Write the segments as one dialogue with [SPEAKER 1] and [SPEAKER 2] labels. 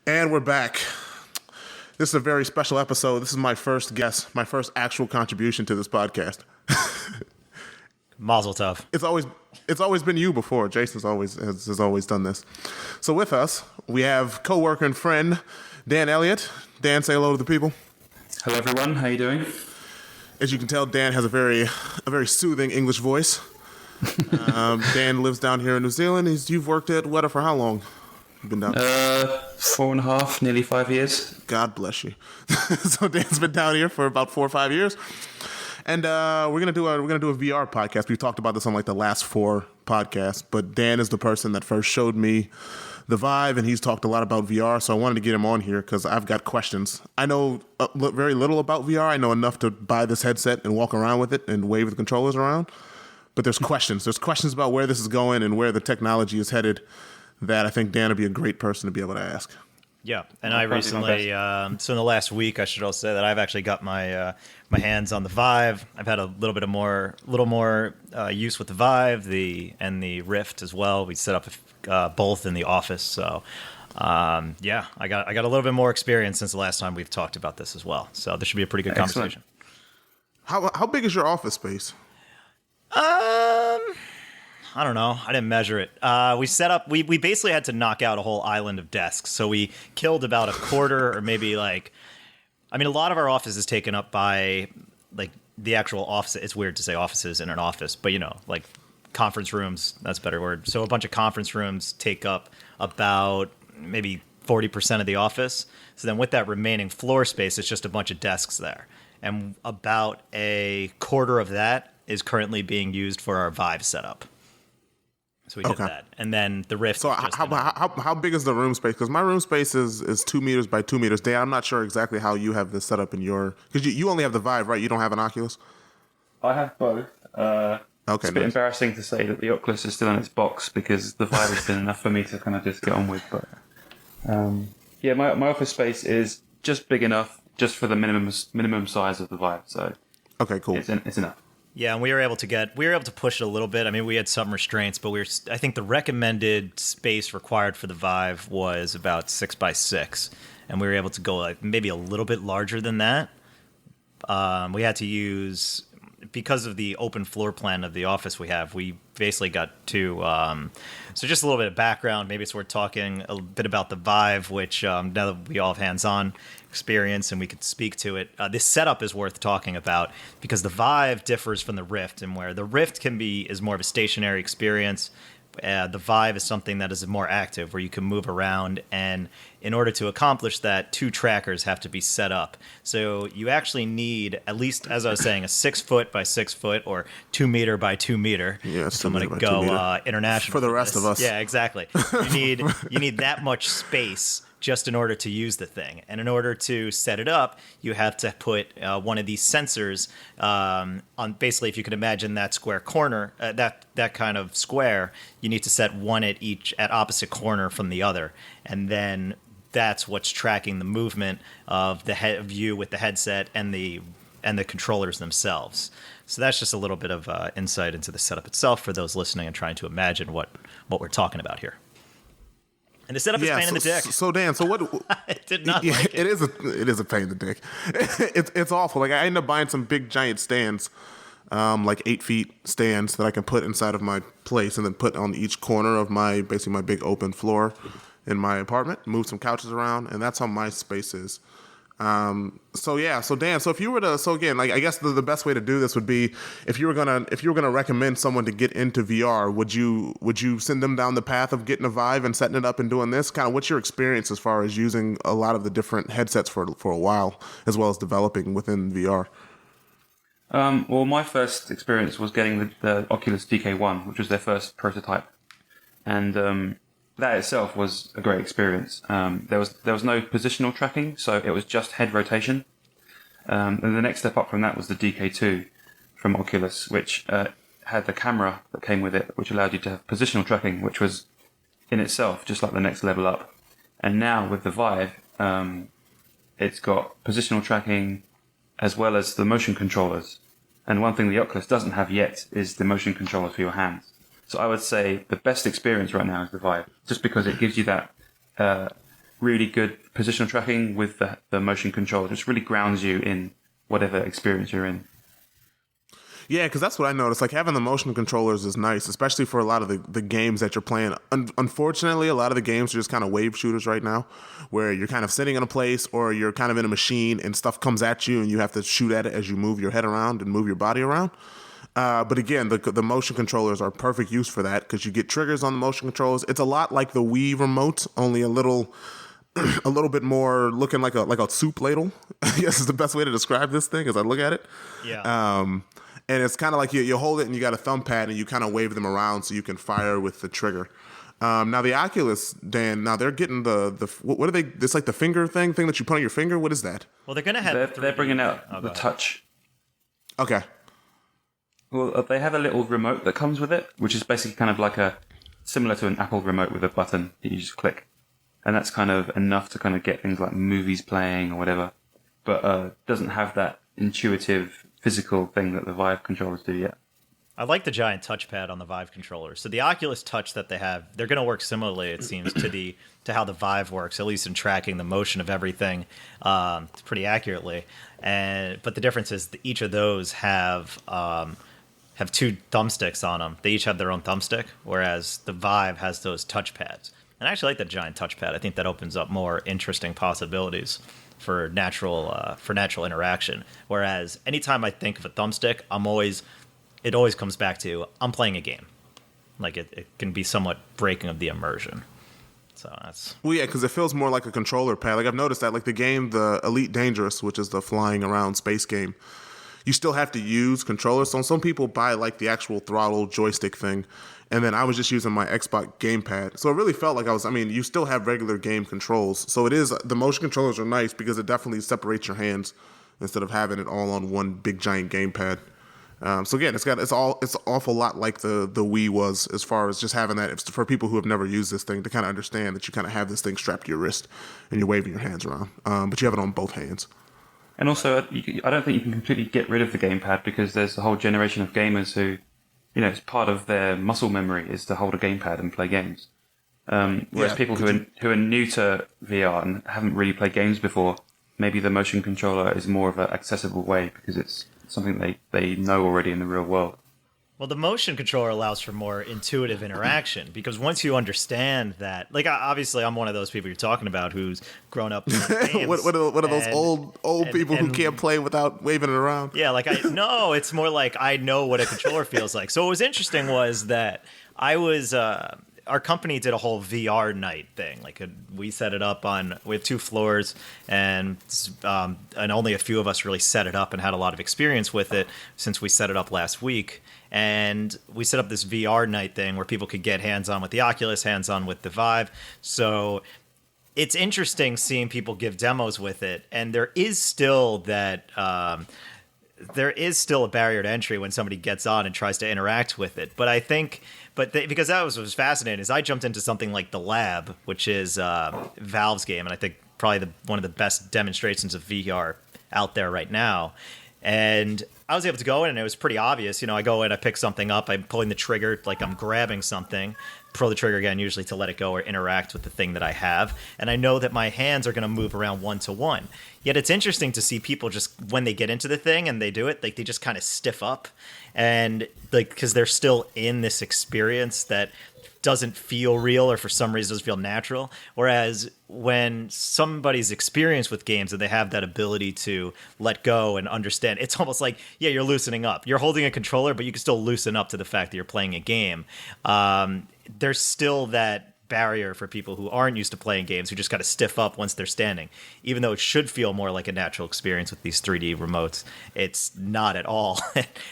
[SPEAKER 1] And we're back. This is a very special episode. This is my first guest, my first actual contribution to this podcast.
[SPEAKER 2] Mazel tov.
[SPEAKER 1] It's always been you before. Jason's has always done this. So with us, we have coworker and friend Dan Elliott. Dan, say hello to the people.
[SPEAKER 3] Hello, everyone. How you doing?
[SPEAKER 1] As you can tell, Dan has a very soothing English voice. Dan lives down here in New Zealand. You've worked at Weta for how long? You've been down
[SPEAKER 3] 4.5, nearly 5 years.
[SPEAKER 1] God bless you. So Dan's been down here for about 4 or 5 years, and we're gonna do a VR podcast. We've talked about this on like the last 4 podcasts, but Dan is the person that first showed me the Vive, and he's talked a lot about VR. So I wanted to get him on here because I've got questions. I know very little about VR. I know enough to buy this headset and walk around with it and wave the controllers around. But there's questions. There's questions about where this is going and where the technology is headed that I think Dan would be a great person to be able to ask.
[SPEAKER 2] Yeah, and I recently, so in the last week, I should also say that I've actually got my my hands on the Vive. I've had a little more use with the Vive, and the Rift as well. We set up both in the office, so yeah, I got a little bit more experience since the last time we've talked about this as well. So this should be a pretty good conversation.
[SPEAKER 1] How big is your office space?
[SPEAKER 2] I don't know. I didn't measure it. We set up. We basically had to knock out a whole island of desks. So we killed about a quarter, or maybe like. I mean, a lot of our office is taken up by like the actual office. It's weird to say offices in an office, but like conference rooms. That's a better word. So a bunch of conference rooms take up about maybe 40% of the office. So then with that remaining floor space, it's just a bunch of desks there, and about a quarter of that is currently being used for our Vive setup. So we did that, and then the Rift.
[SPEAKER 1] So how big is the room space? Because my room space is 2 meters by 2 meters. Dan, I'm not sure exactly how you have this set up in your, because you only have the Vive, right? You don't have an Oculus.
[SPEAKER 3] I have both.
[SPEAKER 1] Okay,
[SPEAKER 3] it's a bit embarrassing to say that the Oculus is still in its box because the Vive has been enough for me to kind of just get on with. But yeah, my office space is just big enough, just for the minimum size of the Vive. So
[SPEAKER 1] okay, cool.
[SPEAKER 3] It's enough.
[SPEAKER 2] Yeah, and we were able to push it a little bit. I mean, we had some restraints, but I think the recommended space required for the Vive was about 6 by 6, and we were able to go like maybe a little bit larger than that. We had to use, because of the open floor plan of the office we basically got to. So just a little bit of background. Maybe it's worth talking a bit about the Vive, which now that we all have hands-on experience and we could speak to it, this setup is worth talking about because the Vive differs from the Rift, and where the Rift is more of a stationary experience. The Vive is something that is more active, where you can move around, and in order to accomplish that, 2 trackers have to be set up. So you actually need, at least, as I was saying, a 6 foot by 6 foot or 2 meter by 2 meter.
[SPEAKER 1] Yeah,
[SPEAKER 2] so I'm going to go international
[SPEAKER 1] for the rest of us.
[SPEAKER 2] Yeah, exactly. You need that much space just in order to use the thing. And in order to set it up, you have to put one of these sensors on, basically, if you can imagine that square corner, that kind of square, you need to set one at opposite corner from the other. And then that's what's tracking the movement of the head of you with the headset and the controllers themselves. So that's just a little bit of insight into the setup itself for those listening and trying to imagine what we're talking about here. And the setup is pain in the dick.
[SPEAKER 1] So Dan, so what?
[SPEAKER 2] I did not like it.
[SPEAKER 1] It is a pain in the dick. It's awful. Like I ended up buying some big giant stands, like 8 feet stands that I can put inside of my place and then put on each corner of my big open floor in my apartment. Move some couches around, and that's how my space is. So Dan, so if you were to, again, like I guess the best way to do this would be if you were gonna recommend someone to get into VR, would you send them down the path of getting a Vive and setting it up and doing this? Kind of what's your experience as far as using a lot of the different headsets for a while, as well as developing within VR?
[SPEAKER 3] Well, my first experience was getting the Oculus DK1, which was their first prototype, and that itself was a great experience. There was no positional tracking, so it was just head rotation. And the next step up from that was the DK2 from Oculus, which had the camera that came with it, which allowed you to have positional tracking, which was in itself just like the next level up. And now with the Vive, it's got positional tracking as well as the motion controllers. And one thing the Oculus doesn't have yet is the motion controller for your hands. So I would say the best experience right now is the Vive, just because it gives you that really good positional tracking with the motion control. It just really grounds you in whatever experience you're in.
[SPEAKER 1] Yeah, because that's what I noticed. Like, having the motion controllers is nice, especially for a lot of the games that you're playing. Unfortunately, a lot of the games are just kind of wave shooters right now, where you're kind of sitting in a place or you're kind of in a machine and stuff comes at you and you have to shoot at it as you move your head around and move your body around. But again, the motion controllers are perfect use for that because you get triggers on the motion controllers. It's a lot like the Wii remote, only a little bit more looking like a soup ladle. I guess is the best way to describe this thing as I look at it.
[SPEAKER 2] Yeah.
[SPEAKER 1] And it's kind of like you hold it and you got a thumb pad and you kind of wave them around so you can fire with the trigger. Now the Oculus, Dan, now they're getting the what are they? It's like the finger thing that you put on your finger. What is that?
[SPEAKER 2] Well, they're going to have.
[SPEAKER 3] They're bringing out the touch.
[SPEAKER 1] Okay.
[SPEAKER 3] Well, they have a little remote that comes with it, which is basically kind of like similar to an Apple remote with a button that you just click. And that's kind of enough to kind of get things like movies playing or whatever. But doesn't have that intuitive physical thing that the Vive controllers do yet.
[SPEAKER 2] I like the giant touchpad on the Vive controller. So the Oculus Touch that they have, they're going to work similarly, it seems, to how the Vive works, at least in tracking the motion of everything pretty accurately. But the difference is that each of those have two thumbsticks on them. They each have their own thumbstick, whereas the Vive has those touchpads. And I actually like the giant touchpad. I think that opens up more interesting possibilities for natural interaction. Whereas anytime I think of a thumbstick, it always comes back to I'm playing a game. Like it can be somewhat breaking of the immersion. So that's
[SPEAKER 1] because it feels more like a controller pad. Like I've noticed that, like the Elite Dangerous, which is the flying around space game, you still have to use controllers. So some people buy like the actual throttle joystick thing. And then I was just using my Xbox gamepad. So it really felt like you still have regular game controls. So the motion controllers are nice because it definitely separates your hands instead of having it all on one big giant gamepad. So again, it's an awful lot like the Wii was, as far as just having that. It's for people who have never used this thing to kind of understand that you kind of have this thing strapped to your wrist and you're waving your hands around. But you have it on both hands.
[SPEAKER 3] And also, I don't think you can completely get rid of the gamepad because there's a whole generation of gamers who, it's part of their muscle memory is to hold a gamepad and play games. Whereas people who are new to VR and haven't really played games before, maybe the motion controller is more of an accessible way because it's something they know already in the real world.
[SPEAKER 2] Well, the motion controller allows for more intuitive interaction because once you understand that, like obviously I'm one of those people you're talking about who's grown up playing games.
[SPEAKER 1] What are those old people who can't play without waving it around?
[SPEAKER 2] Yeah, it's more like I know what a controller feels like. So what was interesting was that our company did a whole VR night thing. We set it up we have 2 floors, and only a few of us really set it up and had a lot of experience with it since we set it up last week. And we set up this VR night thing where people could get hands-on with the Oculus, hands-on with the Vive. So it's interesting seeing people give demos with it, and there is still a barrier to entry when somebody gets on and tries to interact with it. But I think, because that was fascinating, is I jumped into something like The Lab, which is Valve's game, and I think probably one of the best demonstrations of VR out there right now. And I was able to go in, and it was pretty obvious. I go in, I pick something up, I'm pulling the trigger like I'm grabbing something, pull the trigger again, usually to let it go or interact with the thing that I have. And I know that my hands are going to move around one-to-one. Yet it's interesting to see people just, when they get into the thing and they do it, like they just kind of stiff up. And because they're still in this experience that doesn't feel real or for some reason doesn't feel natural. Whereas when somebody's experienced with games and they have that ability to let go and understand, it's almost like, you're loosening up. You're holding a controller, but you can still loosen up to the fact that you're playing a game. There's still that barrier for people who aren't used to playing games, who just got to stiff up once they're standing. Even though it should feel more like a natural experience with these 3D remotes, it's not at all.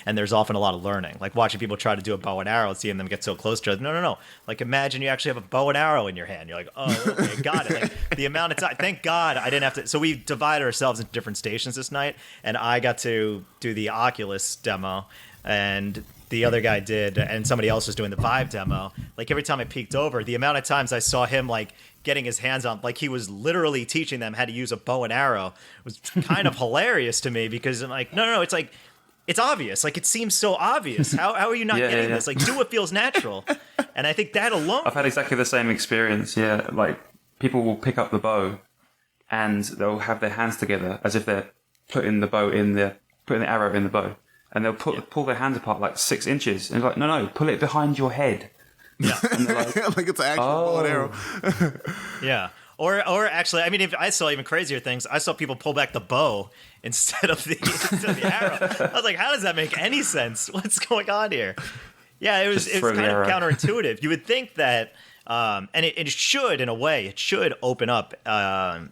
[SPEAKER 2] And there's often a lot of learning. Like watching people try to do a bow and arrow and seeing them get so close to it. No. Like imagine you actually have a bow and arrow in your hand. You're like, oh, okay, got it. Like the amount of time, thank God I didn't have to. So we divided ourselves into different stations this night, and I got to do the Oculus demo, and the other guy did, and somebody else was doing the Vive demo. Like every time I peeked over, the amount of times I saw him like getting his hands on, like he was literally teaching them how to use a bow and arrow, was kind of hilarious to me because I'm like, no, it's like, it's obvious. Like it seems so obvious. How are you not getting this? Like do what feels natural. And I think that alone.
[SPEAKER 3] I've had exactly the same experience. Yeah, like people will pick up the bow and they'll have their hands together as if they're putting the arrow in the bow, and they'll pull their hands apart like 6 inches, and like, no, pull it behind your head.
[SPEAKER 2] Yeah,
[SPEAKER 3] and they're like,
[SPEAKER 1] like it's an actual bow and arrow.
[SPEAKER 2] yeah. Or actually, I mean, if I saw even crazier things. I saw people pull back the bow instead of the arrow. I was like, how does that make any sense? What's going on here? Yeah, it was kind of counterintuitive. You would think that, and it should, in a way, it should open up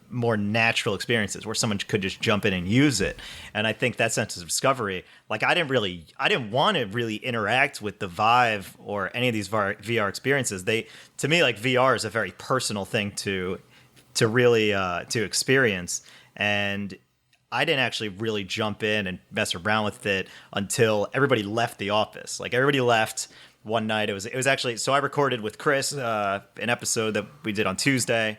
[SPEAKER 2] more natural experiences where someone could just jump in and use it. And I think that sense of discovery, like I didn't want to really interact with the Vive or any of these VR experiences. To me, like VR is a very personal thing to really to experience, and I didn't actually really jump in and mess around with it until everybody left the office. Like everybody left one night. It was actually, so I recorded with Chris an episode that we did on Tuesday.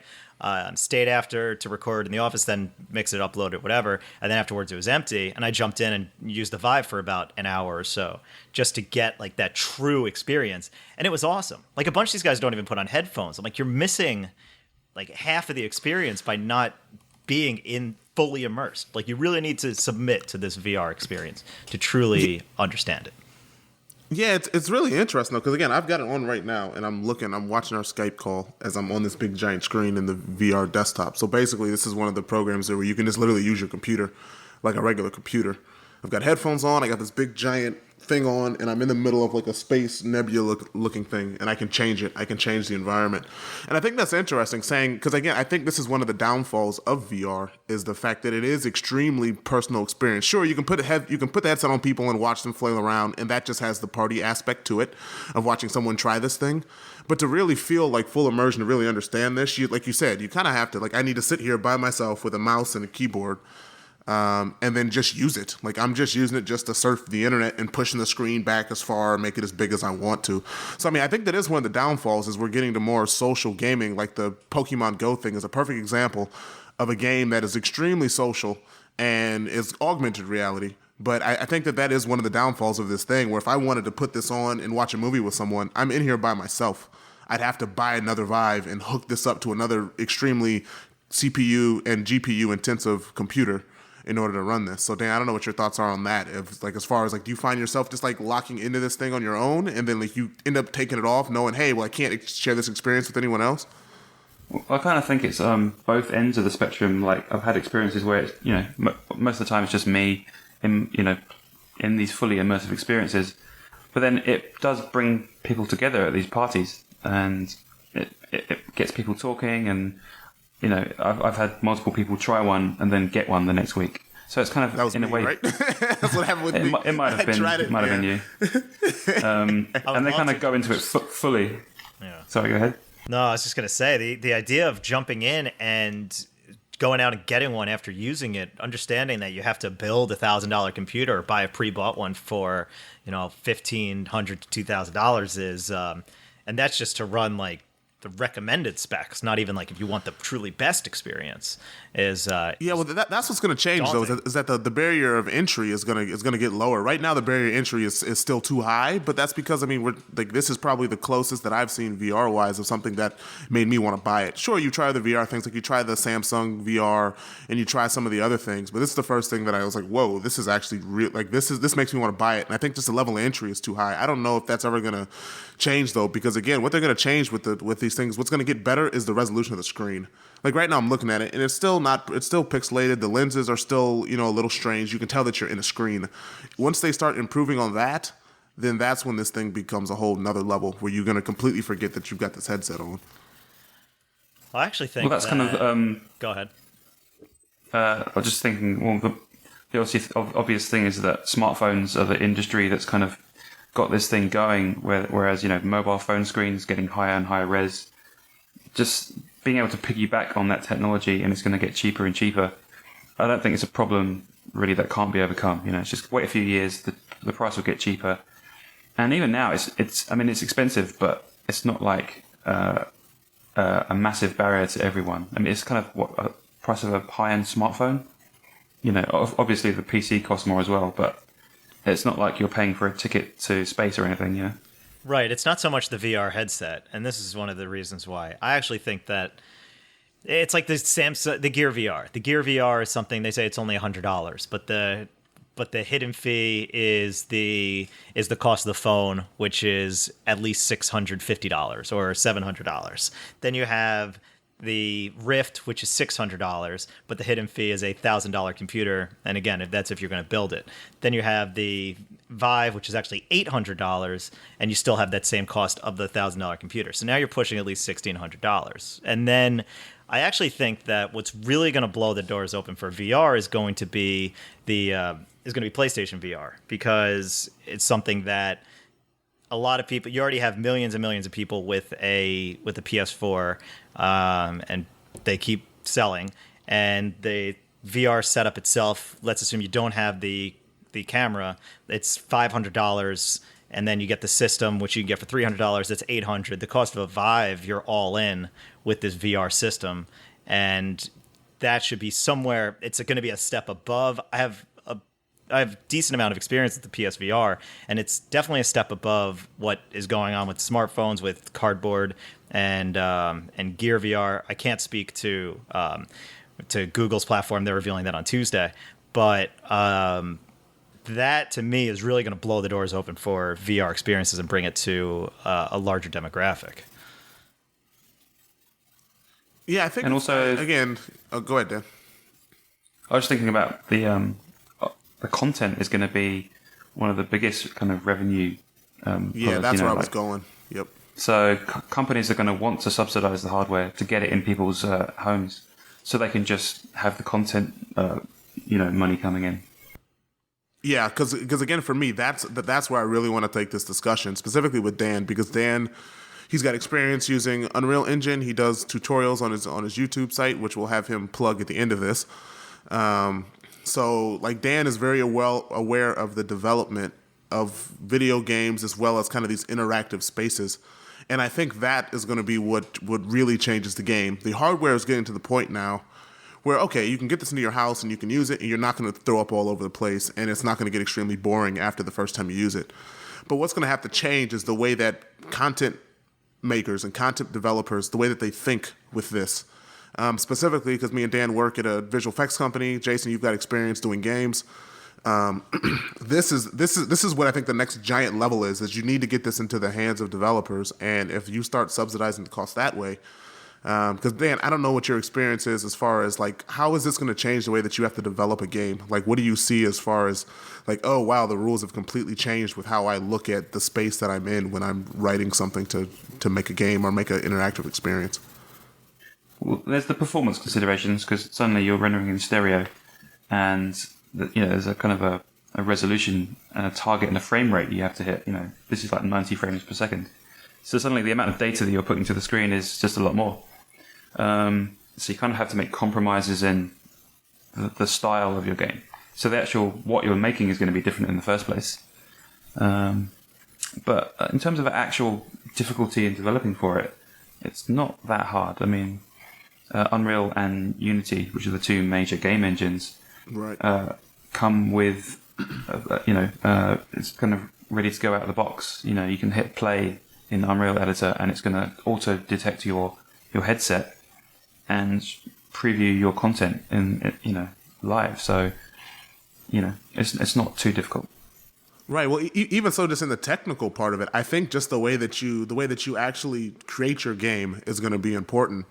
[SPEAKER 2] Stayed after to record in the office, then mix it, upload it, whatever. And then afterwards it was empty, and I jumped in and used the Vive for about an hour or so just to get like that true experience. And it was awesome. Like a bunch of these guys don't even put on headphones. I'm like, you're missing like half of the experience by not being fully immersed. Like you really need to submit to this VR experience to truly understand it.
[SPEAKER 1] Yeah, it's really interesting though, because again, I've got it on right now, and I'm watching our Skype call as I'm on this big giant screen in the VR desktop. So basically, this is one of the programs there where you can just literally use your computer like a regular computer. I've got headphones on, I got this big giant thing on, and I'm in the middle of like a space nebula looking thing, and I can change it. I can change the environment. And I think that's interesting saying, because again, I think this is one of the downfalls of VR is the fact that it is extremely personal experience. Sure, you can put the headset on people and watch them flail around, and that just has the party aspect to it of watching someone try this thing. But to really feel like full immersion, to really understand this, like you said, you kind of have to, like, I need to sit here by myself with a mouse and a keyboard, and then just use it. Like I'm just using it just to surf the internet and pushing the screen back as far and make it as big as I want to. So I mean, I think that is one of the downfalls is we're getting to more social gaming. Like the Pokemon Go thing is a perfect example of a game that is extremely social and is augmented reality. But I think that is one of the downfalls of this thing, where if I wanted to put this on and watch a movie with someone, I'm in here by myself. I'd have to buy another Vive and hook this up to another extremely CPU and GPU intensive computer in order to run this. So Dan, I don't know what your thoughts are on that. If like, as far as like, do you find yourself just like locking into this thing on your own, and then like you end up taking it off knowing, hey, well, I can't share this experience with anyone else?
[SPEAKER 3] Well, I kind of think it's both ends of the spectrum. Like I've had experiences where it's, most of the time it's just me in these fully immersive experiences, but then it does bring people together at these parties, and it gets people talking, and I've had multiple people try one and then get one the next week. So it's kind of,
[SPEAKER 1] that was
[SPEAKER 3] in
[SPEAKER 1] me,
[SPEAKER 3] a way,
[SPEAKER 1] right? That's what happened with me.
[SPEAKER 3] It might have been you. And they kind of go into it fully.
[SPEAKER 2] Yeah.
[SPEAKER 3] Sorry, go ahead.
[SPEAKER 2] No, I was just going to say the idea of jumping in and going out and getting one after using it, understanding that you have to build $1,000 computer or buy a pre-bought one for, $1,500 to $2,000 is, and that's just to run like the recommended specs, not even like if you want the truly best experience, is
[SPEAKER 1] well that's what's going to change daunting. Though is that the barrier of entry is going to get lower. Right now the barrier of entry is still too high, but that's because we're like, this is probably the closest that I've seen VR wise of something that made me want to buy it. Sure, you try the VR things, like you try the Samsung VR and you try some of the other things, but this is the first thing that I was like, whoa, this is actually real. Like this makes me want to buy it. And I think just the level of entry is too high. I don't know if that's ever going to change though, because again, what they're going to change with these things, what's going to get better is the resolution of the screen. Like right now I'm looking at it and it's still pixelated. The lenses are still, a little strange. You can tell that you're in a screen. Once they start improving on that, then that's when this thing becomes a whole nother level where you're going to completely forget that you've got this headset on.
[SPEAKER 2] I actually think
[SPEAKER 3] that's kind of...
[SPEAKER 2] go ahead.
[SPEAKER 3] I was just thinking, the obvious thing is that smartphones are the industry that's kind of got this thing going, whereas, mobile phone screens getting higher and higher res, just being able to piggyback on that technology, and it's going to get cheaper and cheaper. I don't think it's a problem really that can't be overcome. It's just wait a few years, the price will get cheaper. And even now, it's expensive, but it's not like a massive barrier to everyone. I mean, it's kind of what a price of a high-end smartphone. Obviously the PC costs more as well, but it's not like you're paying for a ticket to space or anything.
[SPEAKER 2] Right. It's not so much the VR headset, and this is one of the reasons why. I actually think that It's like the Samsung, the Gear VR. The Gear VR is something they say it's only $100, but the hidden fee is the cost of the phone, which is at least $650 or $700. Then you have the Rift, which is $600, but the hidden fee is a $1,000 computer, and again, if you're going to build it. Then you have the Vive, which is actually $800, and you still have that same cost of the $1,000 computer. So now you're pushing at least $1,600, and then I actually think that what's really going to blow the doors open for VR is going to be PlayStation VR, because it's something that a lot of people, you already have millions and millions of people with a PS4, and they keep selling. And the VR setup itself, let's assume you don't have the camera, it's $500, and then you get the system, which you can get for $300. That's $800. The cost of a Vive, you're all in with this VR system, and that should be somewhere. It's going to be a step above. I have a decent amount of experience with the PSVR, and it's definitely a step above what is going on with smartphones, with Cardboard and Gear VR. I can't speak to Google's platform. They're revealing that on Tuesday, but that to me is really going to blow the doors open for VR experiences and bring it to a larger demographic.
[SPEAKER 1] Yeah, I think.
[SPEAKER 3] And also,
[SPEAKER 1] again, go ahead, Dan.
[SPEAKER 3] I was thinking about the content is going to be one of the biggest kind of revenue.
[SPEAKER 1] Yeah, that's where I was going. Yep.
[SPEAKER 3] So companies are going to want to subsidize the hardware to get it in people's homes, so they can just have the content, money coming in.
[SPEAKER 1] Yeah, because again, for me, that's where I really want to take this discussion, specifically with Dan, because Dan, he's got experience using Unreal Engine. He does tutorials on his YouTube site, which we'll have him plug at the end of this. So, like, Dan is very well aware of the development of video games as well as kind of these interactive spaces. And I think that is going to be what really changes the game. The hardware is getting to the point now where, okay, you can get this into your house and you can use it, and you're not going to throw up all over the place, and it's not going to get extremely boring after the first time you use it. But what's going to have to change is the way that content makers and content developers, the way that they think with this. Specifically, because me and Dan work at a visual effects company. Jason, you've got experience doing games. This is what I think the next giant level is you need to get this into the hands of developers, and if you start subsidizing the cost that way, because Dan, I don't know what your experience is as far as like how is this going to change the way that you have to develop a game? Like, what do you see as far as like, oh wow, the rules have completely changed with how I look at the space that I'm in when I'm writing something to make a game or make an interactive experience?
[SPEAKER 3] Well, there's the performance considerations, because suddenly you're rendering in stereo, and there's a kind of a resolution and a target and a frame rate you have to hit. This is like 90 frames per second. So suddenly the amount of data that you're putting to the screen is just a lot more. So you kind of have to make compromises in the style of your game. So the actual what you're making is going to be different in the first place. But in terms of actual difficulty in developing for it, it's not that hard. I mean, Unreal and Unity, which are the two major game engines,
[SPEAKER 1] right,
[SPEAKER 3] come with, it's kind of ready to go out of the box. You can hit play in Unreal Editor, and it's going to auto detect your headset and preview your content in live. So it's not too difficult.
[SPEAKER 1] Right. Well, even so, just in the technical part of it, I think just the way that you actually create your game is going to be important.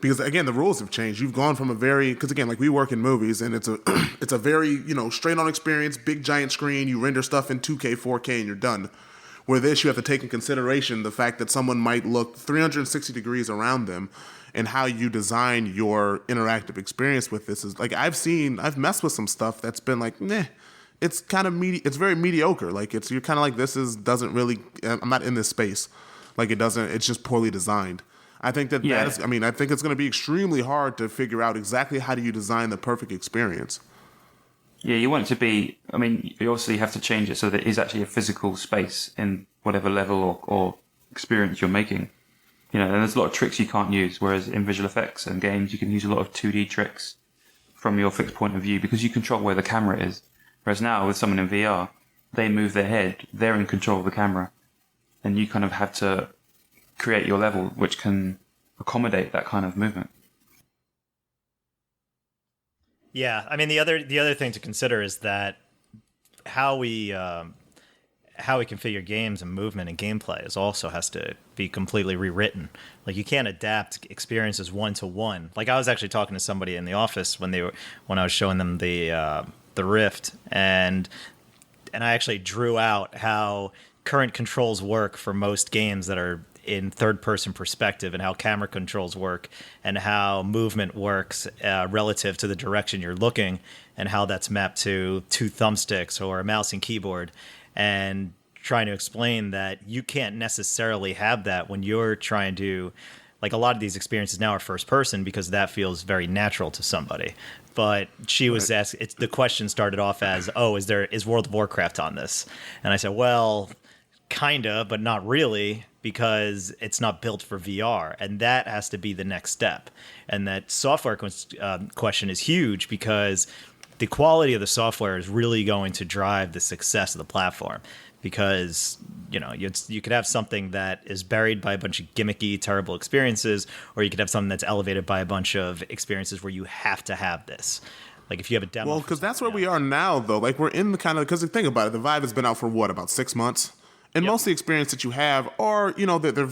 [SPEAKER 1] Because again, the rules have changed. You've gone from because again, like we work in movies, and it's a very straight on experience, big giant screen. You render stuff in 2K, 4K, and you're done. Where this, you have to take in consideration the fact that someone might look 360 degrees around them, and how you design your interactive experience with this is like I've messed with some stuff that's been like, meh. It's kind of it's very mediocre. Like you're kind of like doesn't really. I'm not in this space. Like it doesn't. It's just poorly designed. I think that I think it's going to be extremely hard to figure out exactly how do you design the perfect experience.
[SPEAKER 3] Yeah, you want it to be. I mean, you obviously have to change it so that it is actually a physical space in whatever level or experience you're making. And there's a lot of tricks you can't use. Whereas in visual effects and games, you can use a lot of 2D tricks from your fixed point of view because you control where the camera is. Whereas now with someone in VR, they move their head, they're in control of the camera, and you kind of have to create your level which can accommodate that kind of movement.
[SPEAKER 2] Yeah, I mean the other thing to consider is that how we how we configure games and movement and gameplay is also has to be completely rewritten. Like you can't adapt experiences one to one. Like I was actually talking to somebody in the office when I was showing them the Rift, and I actually drew out how current controls work for most games that are in third person perspective, and how camera controls work, and how movement works relative to the direction you're looking, and how that's mapped to two thumbsticks or a mouse and keyboard, and trying to explain that you can't necessarily have that when you're trying to, like, a lot of these experiences now are first person because that feels very natural to somebody. But she was asking, the question started off as, "Oh, is World of Warcraft on this?" And I said, "Well, kinda, but not really, because it's not built for VR, and that has to be the next step." And that software question is huge because the quality of the software is really going to drive the success of the platform. Because you could have something that is buried by a bunch of gimmicky, terrible experiences, or you could have something that's elevated by a bunch of experiences where you have to have this. Like if you have a demo.
[SPEAKER 1] Well, because that's where we are now, though. Like we're in the kind of, because think about it, the Vive has been out for what, about 6 months, and most of the experience that you have are,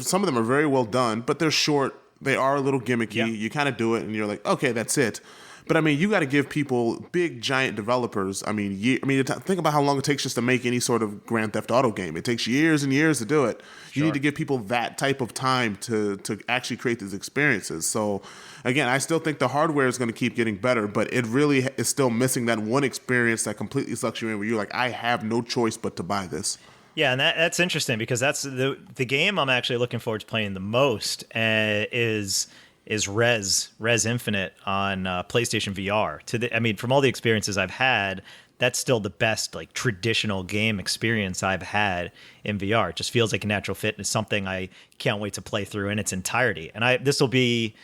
[SPEAKER 1] some of them are very well done, but they're short. They are a little gimmicky.
[SPEAKER 2] Yep.
[SPEAKER 1] You kind of do it, and you're like, okay, that's it. But I mean, you got to give people, big giant developers. I mean, think about how long it takes just to make any sort of Grand Theft Auto game. It takes years and years to do it. You need to give people that type of time to actually create these experiences. So, again, I still think the hardware is going to keep getting better, but it really is still missing that one experience that completely sucks you in, where you're like, I have no choice but to buy this.
[SPEAKER 2] Yeah, and that's interesting because that's the game I'm actually looking forward to playing the most is Res Infinite on PlayStation VR. From all the experiences I've had, that's still the best like traditional game experience I've had in VR. It just feels like a natural fit, and it's something I can't wait to play through in its entirety. And this will be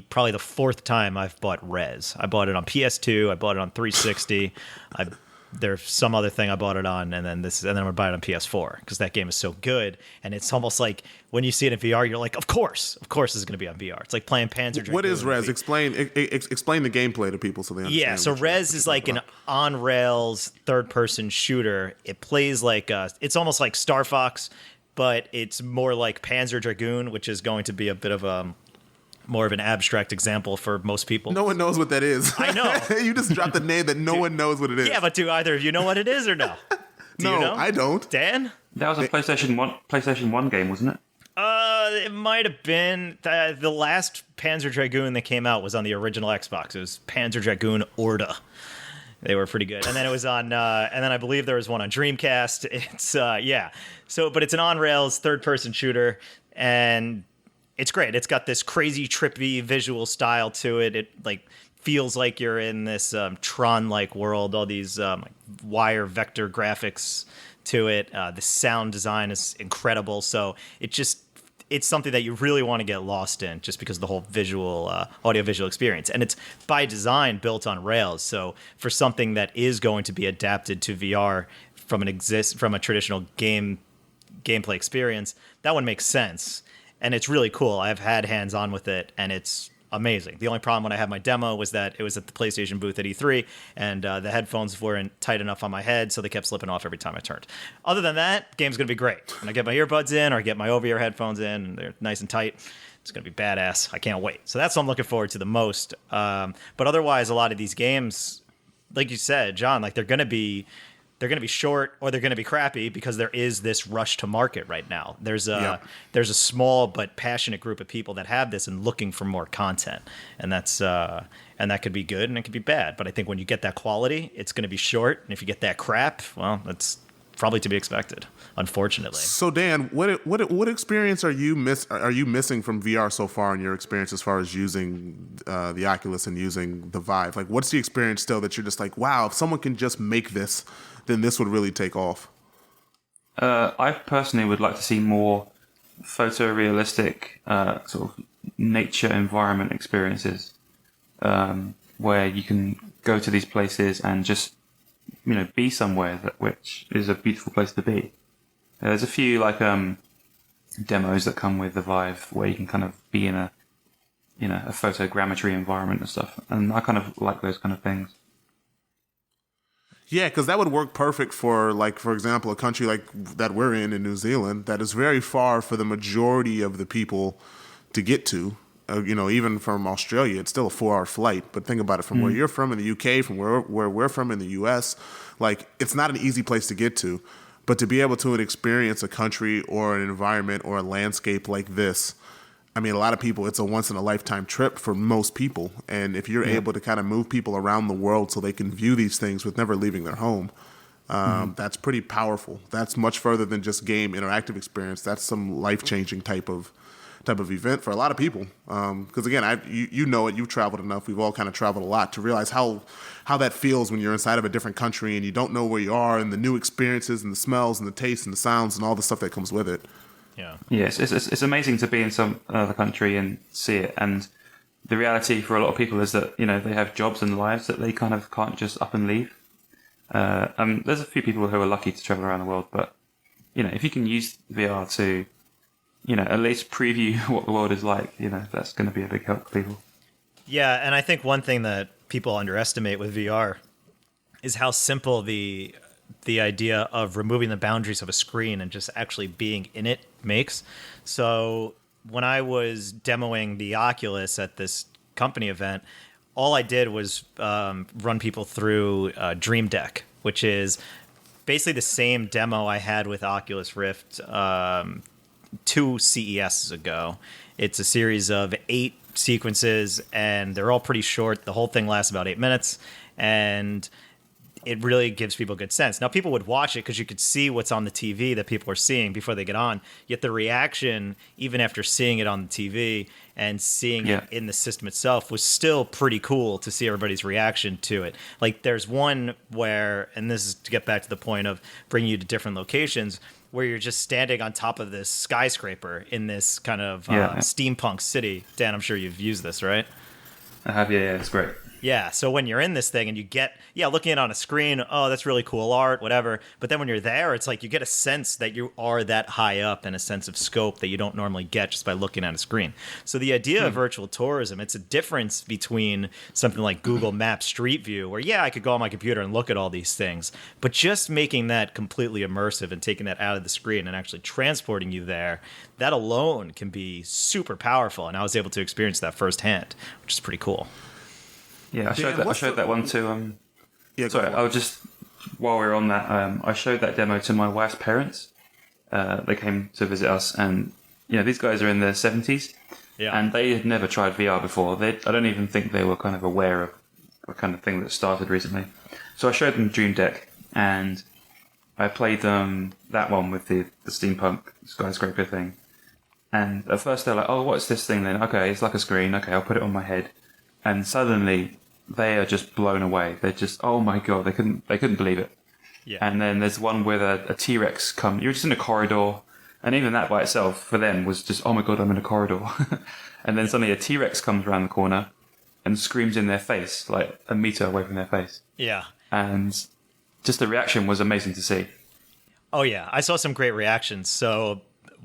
[SPEAKER 2] probably the fourth time I've bought Res. I bought it on PS2, I bought it on 360. There's some other thing I bought it on, and then I'm gonna buy it on PS4 because that game is so good. And it's almost like when you see it in VR, you're like, of course, this is gonna be on VR. It's like playing Panzer Dragoon.
[SPEAKER 1] What is Res? Explain the gameplay to people so they understand.
[SPEAKER 2] Yeah, so Res is like an on rails third person shooter. It plays like it's almost like Star Fox, but it's more like Panzer Dragoon, which is going to be a bit of more of an abstract example for most people.
[SPEAKER 1] No one knows what that is.
[SPEAKER 2] I know.
[SPEAKER 1] You just dropped a name that no one knows what it is.
[SPEAKER 2] Yeah, but do either of you know what it is or no?
[SPEAKER 1] No,
[SPEAKER 2] you know?
[SPEAKER 1] I don't.
[SPEAKER 2] Dan?
[SPEAKER 3] That was a PlayStation 1 game, wasn't it?
[SPEAKER 2] It might have been. The last Panzer Dragoon that came out was on the original Xbox. It was Panzer Dragoon Orda. They were pretty good. And then it was on, and then I believe there was one on Dreamcast. It's, yeah. So, but it's an on-rails third-person shooter, and it's great. It's got this crazy, trippy visual style to it. It, like, feels like you're in this Tron-like world, all these wire vector graphics to it. The sound design is incredible. So it's something that you really want to get lost in just because of the whole audio-visual experience. And it's by design built on Rails. So for something that is going to be adapted to VR from a traditional gameplay experience, that one makes sense. And it's really cool. I've had hands-on with it, and it's amazing. The only problem when I had my demo was that it was at the PlayStation booth at E3, and the headphones weren't tight enough on my head, so they kept slipping off every time I turned. Other than that, game's going to be great. When I get my earbuds in or I get my over-ear headphones in, and they're nice and tight, it's going to be badass. I can't wait. So that's what I'm looking forward to the most. But otherwise, a lot of these games, like you said, John, like they're going to be short or they're going to be crappy because there is this rush to market right now. There's a small but passionate group of people that have this and looking for more content, and that's and that could be good and it could be bad. But I think when you get that quality, it's going to be short, and if you get that crap, well, that's probably to be expected, unfortunately.
[SPEAKER 1] So Dan, what experience are you missing from VR so far in your experience as far as using the Oculus and using the Vive? Like, what's the experience still that you're just like, wow, if someone can just make this, then this would really take off?
[SPEAKER 3] I personally would like to see more photorealistic sort of nature environment experiences where you can go to these places and just be somewhere which is a beautiful place to be. There's a few like demos that come with the Vive where you can kind of be in a photogrammetry environment and stuff. And I kind of like those kind of things.
[SPEAKER 1] Yeah, because that would work perfect for, like, for example, a country like that we're in New Zealand, that is very far for the majority of the people to get to. Even from Australia, it's still a 4-hour flight. But think about it, from where you're from in the UK, from where we're from in the US, like, it's not an easy place to get to. But to be able to experience a country or an environment or a landscape like this, I mean, a lot of people, it's a once-in-a-lifetime trip for most people. And if you're able to kind of move people around the world so they can view these things with never leaving their home, that's pretty powerful. That's much further than just game interactive experience. That's some life-changing type of event for a lot of people. Because again, you know it. You've traveled enough. We've all kind of traveled a lot to realize how that feels when you're inside of a different country and you don't know where you are, and the new experiences and the smells and the tastes and the sounds and all the stuff that comes with it.
[SPEAKER 2] Yeah.
[SPEAKER 3] Yes, it's amazing to be in some other country and see it. And the reality for a lot of people is that, they have jobs and lives that they kind of can't just up and leave. There's a few people who are lucky to travel around the world, but, if you can use VR to, at least preview what the world is like, that's going to be a big help for people.
[SPEAKER 2] Yeah, and I think one thing that people underestimate with VR is how simple the idea of removing the boundaries of a screen and just actually being in it makes. So when I was demoing the Oculus at this company event, all I did was run people through Dream Deck, which is basically the same demo I had with Oculus Rift 2 CESs ago. It's a series of 8 sequences, and they're all pretty short. The whole thing lasts about 8 minutes, and it really gives people good sense. Now, people would watch it because you could see what's on the TV that people are seeing before they get on. Yet the reaction, even after seeing it on the TV and seeing it in the system itself, was still pretty cool to see everybody's reaction to it. Like, there's one where, and this is to get back to the point of bringing you to different locations, where you're just standing on top of this skyscraper in this kind of steampunk city. Dan, I'm sure you've used this, right?
[SPEAKER 3] I have, yeah, it's great.
[SPEAKER 2] Yeah, so when you're in this thing and you get, looking at it on a screen, oh, that's really cool art, whatever. But then when you're there, it's like you get a sense that you are that high up and a sense of scope that you don't normally get just by looking at a screen. So the idea of virtual tourism, it's a difference between something like Google Maps Street View, where, I could go on my computer and look at all these things. But just making that completely immersive and taking that out of the screen and actually transporting you there, that alone can be super powerful. And I was able to experience that firsthand, which is pretty cool.
[SPEAKER 3] Yeah, I showed that one to. Sorry, I was just while we were on that, I showed that demo to my wife's parents. They came to visit us, and these guys are in their 70s, and they had never tried VR before. I don't even think they were kind of aware of the kind of thing that started recently. So I showed them Dream Deck, and I played them that one with the steampunk skyscraper thing. And at first they're like, "Oh, what's this thing then? Okay, it's like a screen. Okay, I'll put it on my head." And suddenly, they are just blown away. They're just, oh my god, they couldn't believe it. Yeah. And then there's one where a T-Rex come. You're just in a corridor, and even that by itself for them was just, oh my god, I'm in a corridor. And then suddenly a T-Rex comes around the corner and screams in their face, like a meter away from their face.
[SPEAKER 2] Yeah.
[SPEAKER 3] And just the reaction was amazing to see.
[SPEAKER 2] Oh yeah, I saw some great reactions. So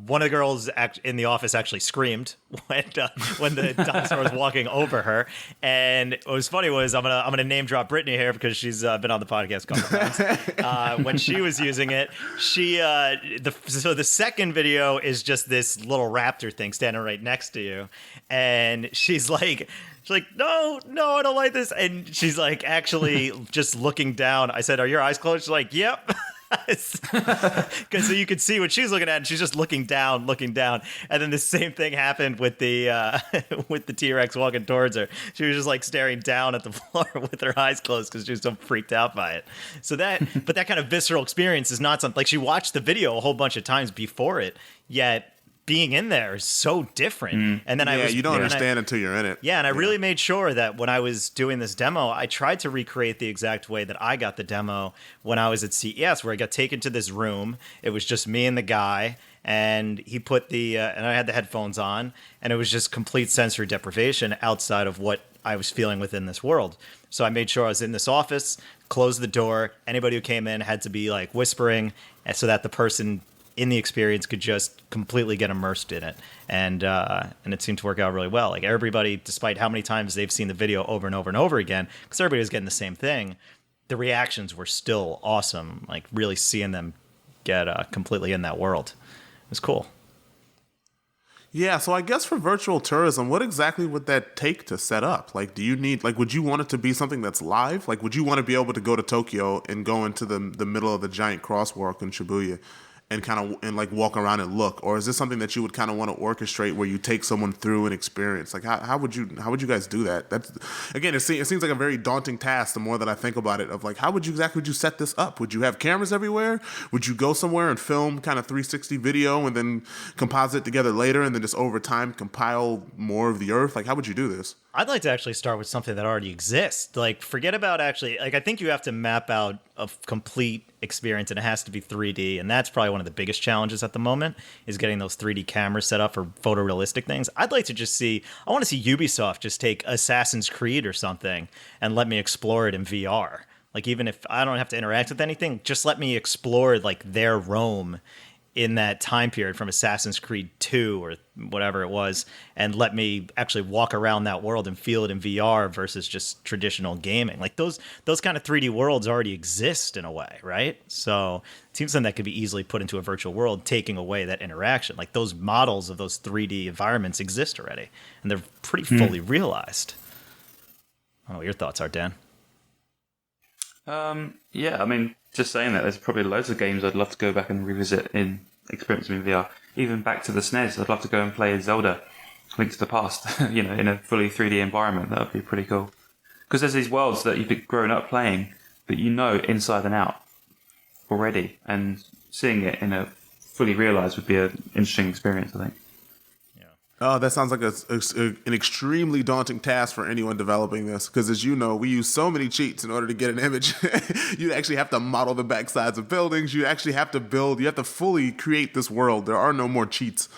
[SPEAKER 2] one of the girls in the office actually screamed when the dinosaur was walking over her. And what was funny was, I'm gonna name drop Brittany here because she's been on the podcast a couple times. When she was using it, so the second video is just this little raptor thing standing right next to you, and she's like, no, I don't like this. And she's like actually just looking down. I said, "Are your eyes closed?" She's like, "Yep." Because so you could see what she's looking at, and she's just looking down. And then the same thing happened with the T-Rex walking towards her. She was just like staring down at the floor with her eyes closed because she was so freaked out by it. So that kind of visceral experience is not something, like, she watched the video a whole bunch of times before it, yet being in there is so different. And then
[SPEAKER 1] you don't understand until you're in it.
[SPEAKER 2] Yeah, and I really made sure that when I was doing this demo, I tried to recreate the exact way that I got the demo when I was at CES, where I got taken to this room. It was just me and the guy, and he put and I had the headphones on, and it was just complete sensory deprivation outside of what I was feeling within this world. So I made sure I was in this office, closed the door. Anybody who came in had to be like whispering so that the person in the experience could just completely get immersed in it, and it seemed to work out really well. Like everybody, despite how many times they've seen the video over and over and over again, because everybody was getting the same thing, the reactions were still awesome. Like really seeing them get completely in that world, it was cool.
[SPEAKER 1] Yeah, so I guess for virtual tourism, what exactly would that take to set up? Like, do you need, like, would you want it to be something that's live? Like, would you want to be able to go to Tokyo and go into the middle of the giant crosswalk in Shibuya and kind of, and like walk around and look? Or is this something that you would kind of want to orchestrate where you take someone through an experience? Like, how would you guys do that? That's, again, it seems like a very daunting task the more that I think about it, of like, how would you set this up? Would you have cameras everywhere? Would you go somewhere and film kind of 360 video and then composite it together later and then just over time compile more of the earth? Like, how would you do this?
[SPEAKER 2] I'd like to actually start with something that already exists. Like, forget about actually, like, I think you have to map out a complete experience, and it has to be 3D. And that's probably one of the biggest challenges at the moment, is getting those 3D cameras set up for photorealistic things. I'd like to just see, I want to see Ubisoft just take Assassin's Creed or something and let me explore it in VR. Like, even if I don't have to interact with anything, just let me explore, like, their Rome in that time period from Assassin's Creed 2 or whatever it was, and let me actually walk around that world and feel it in VR versus just traditional gaming. Like those kind of 3D worlds already exist in a way, right? So it seems something that could be easily put into a virtual world, taking away that interaction. Like those models of those 3D environments exist already, and they're pretty fully realized. I don't know what your thoughts are, Dan.
[SPEAKER 3] Yeah, I mean, just saying that, there's probably loads of games I'd love to go back and revisit in experience in VR. Even back to the SNES, I'd love to go and play Zelda, Link to the Past, in a fully 3D environment. That would be pretty cool. Because there's these worlds that you've grown up playing, but you know inside and out already, and seeing it in a fully realized would be an interesting experience, I think.
[SPEAKER 1] Oh, that sounds like an extremely daunting task for anyone developing this, because as you know, we use so many cheats in order to get an image. You actually have to model the backsides of buildings. You actually have to build. You have to fully create this world. There are no more cheats.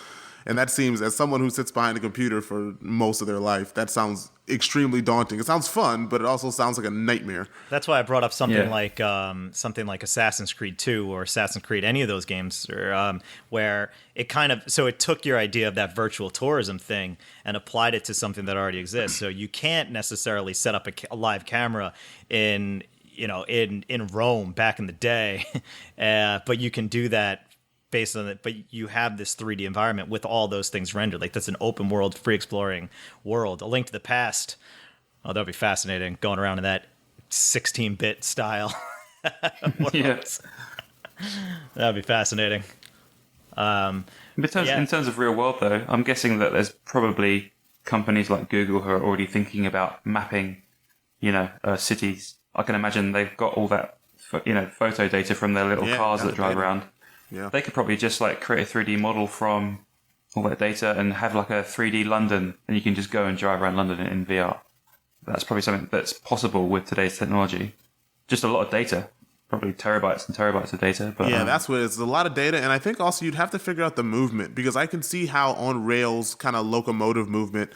[SPEAKER 1] And that seems, as someone who sits behind a computer for most of their life, that sounds extremely daunting. It sounds fun, but it also sounds like a nightmare.
[SPEAKER 2] That's why I brought up something like Assassin's Creed 2 or Assassin's Creed, any of those games, or, where it kind of, so it took your idea of that virtual tourism thing and applied it to something that already exists. So you can't necessarily set up a live camera in Rome back in the day, but you can do that based on it, but you have this 3D environment with all those things rendered. Like that's an open world, free exploring world. A Link to the Past. Oh, that'd be fascinating. Going around in that 16-bit style.
[SPEAKER 3] Yes.
[SPEAKER 2] That'd be fascinating.
[SPEAKER 3] In terms of real world, though, I'm guessing that there's probably companies like Google who are already thinking about mapping, cities. I can imagine they've got all that, photo data from their little cars that drive around.
[SPEAKER 1] Yeah.
[SPEAKER 3] They could probably just create a 3D model from all that data and have like a 3D London, and you can just go and drive around London in VR. That's probably something that's possible with today's technology. Just a lot of data, probably terabytes and terabytes of data. But
[SPEAKER 1] yeah, that's what it's a lot of data, and I think also you'd have to figure out the movement, because I can see how on rails kind of locomotive movement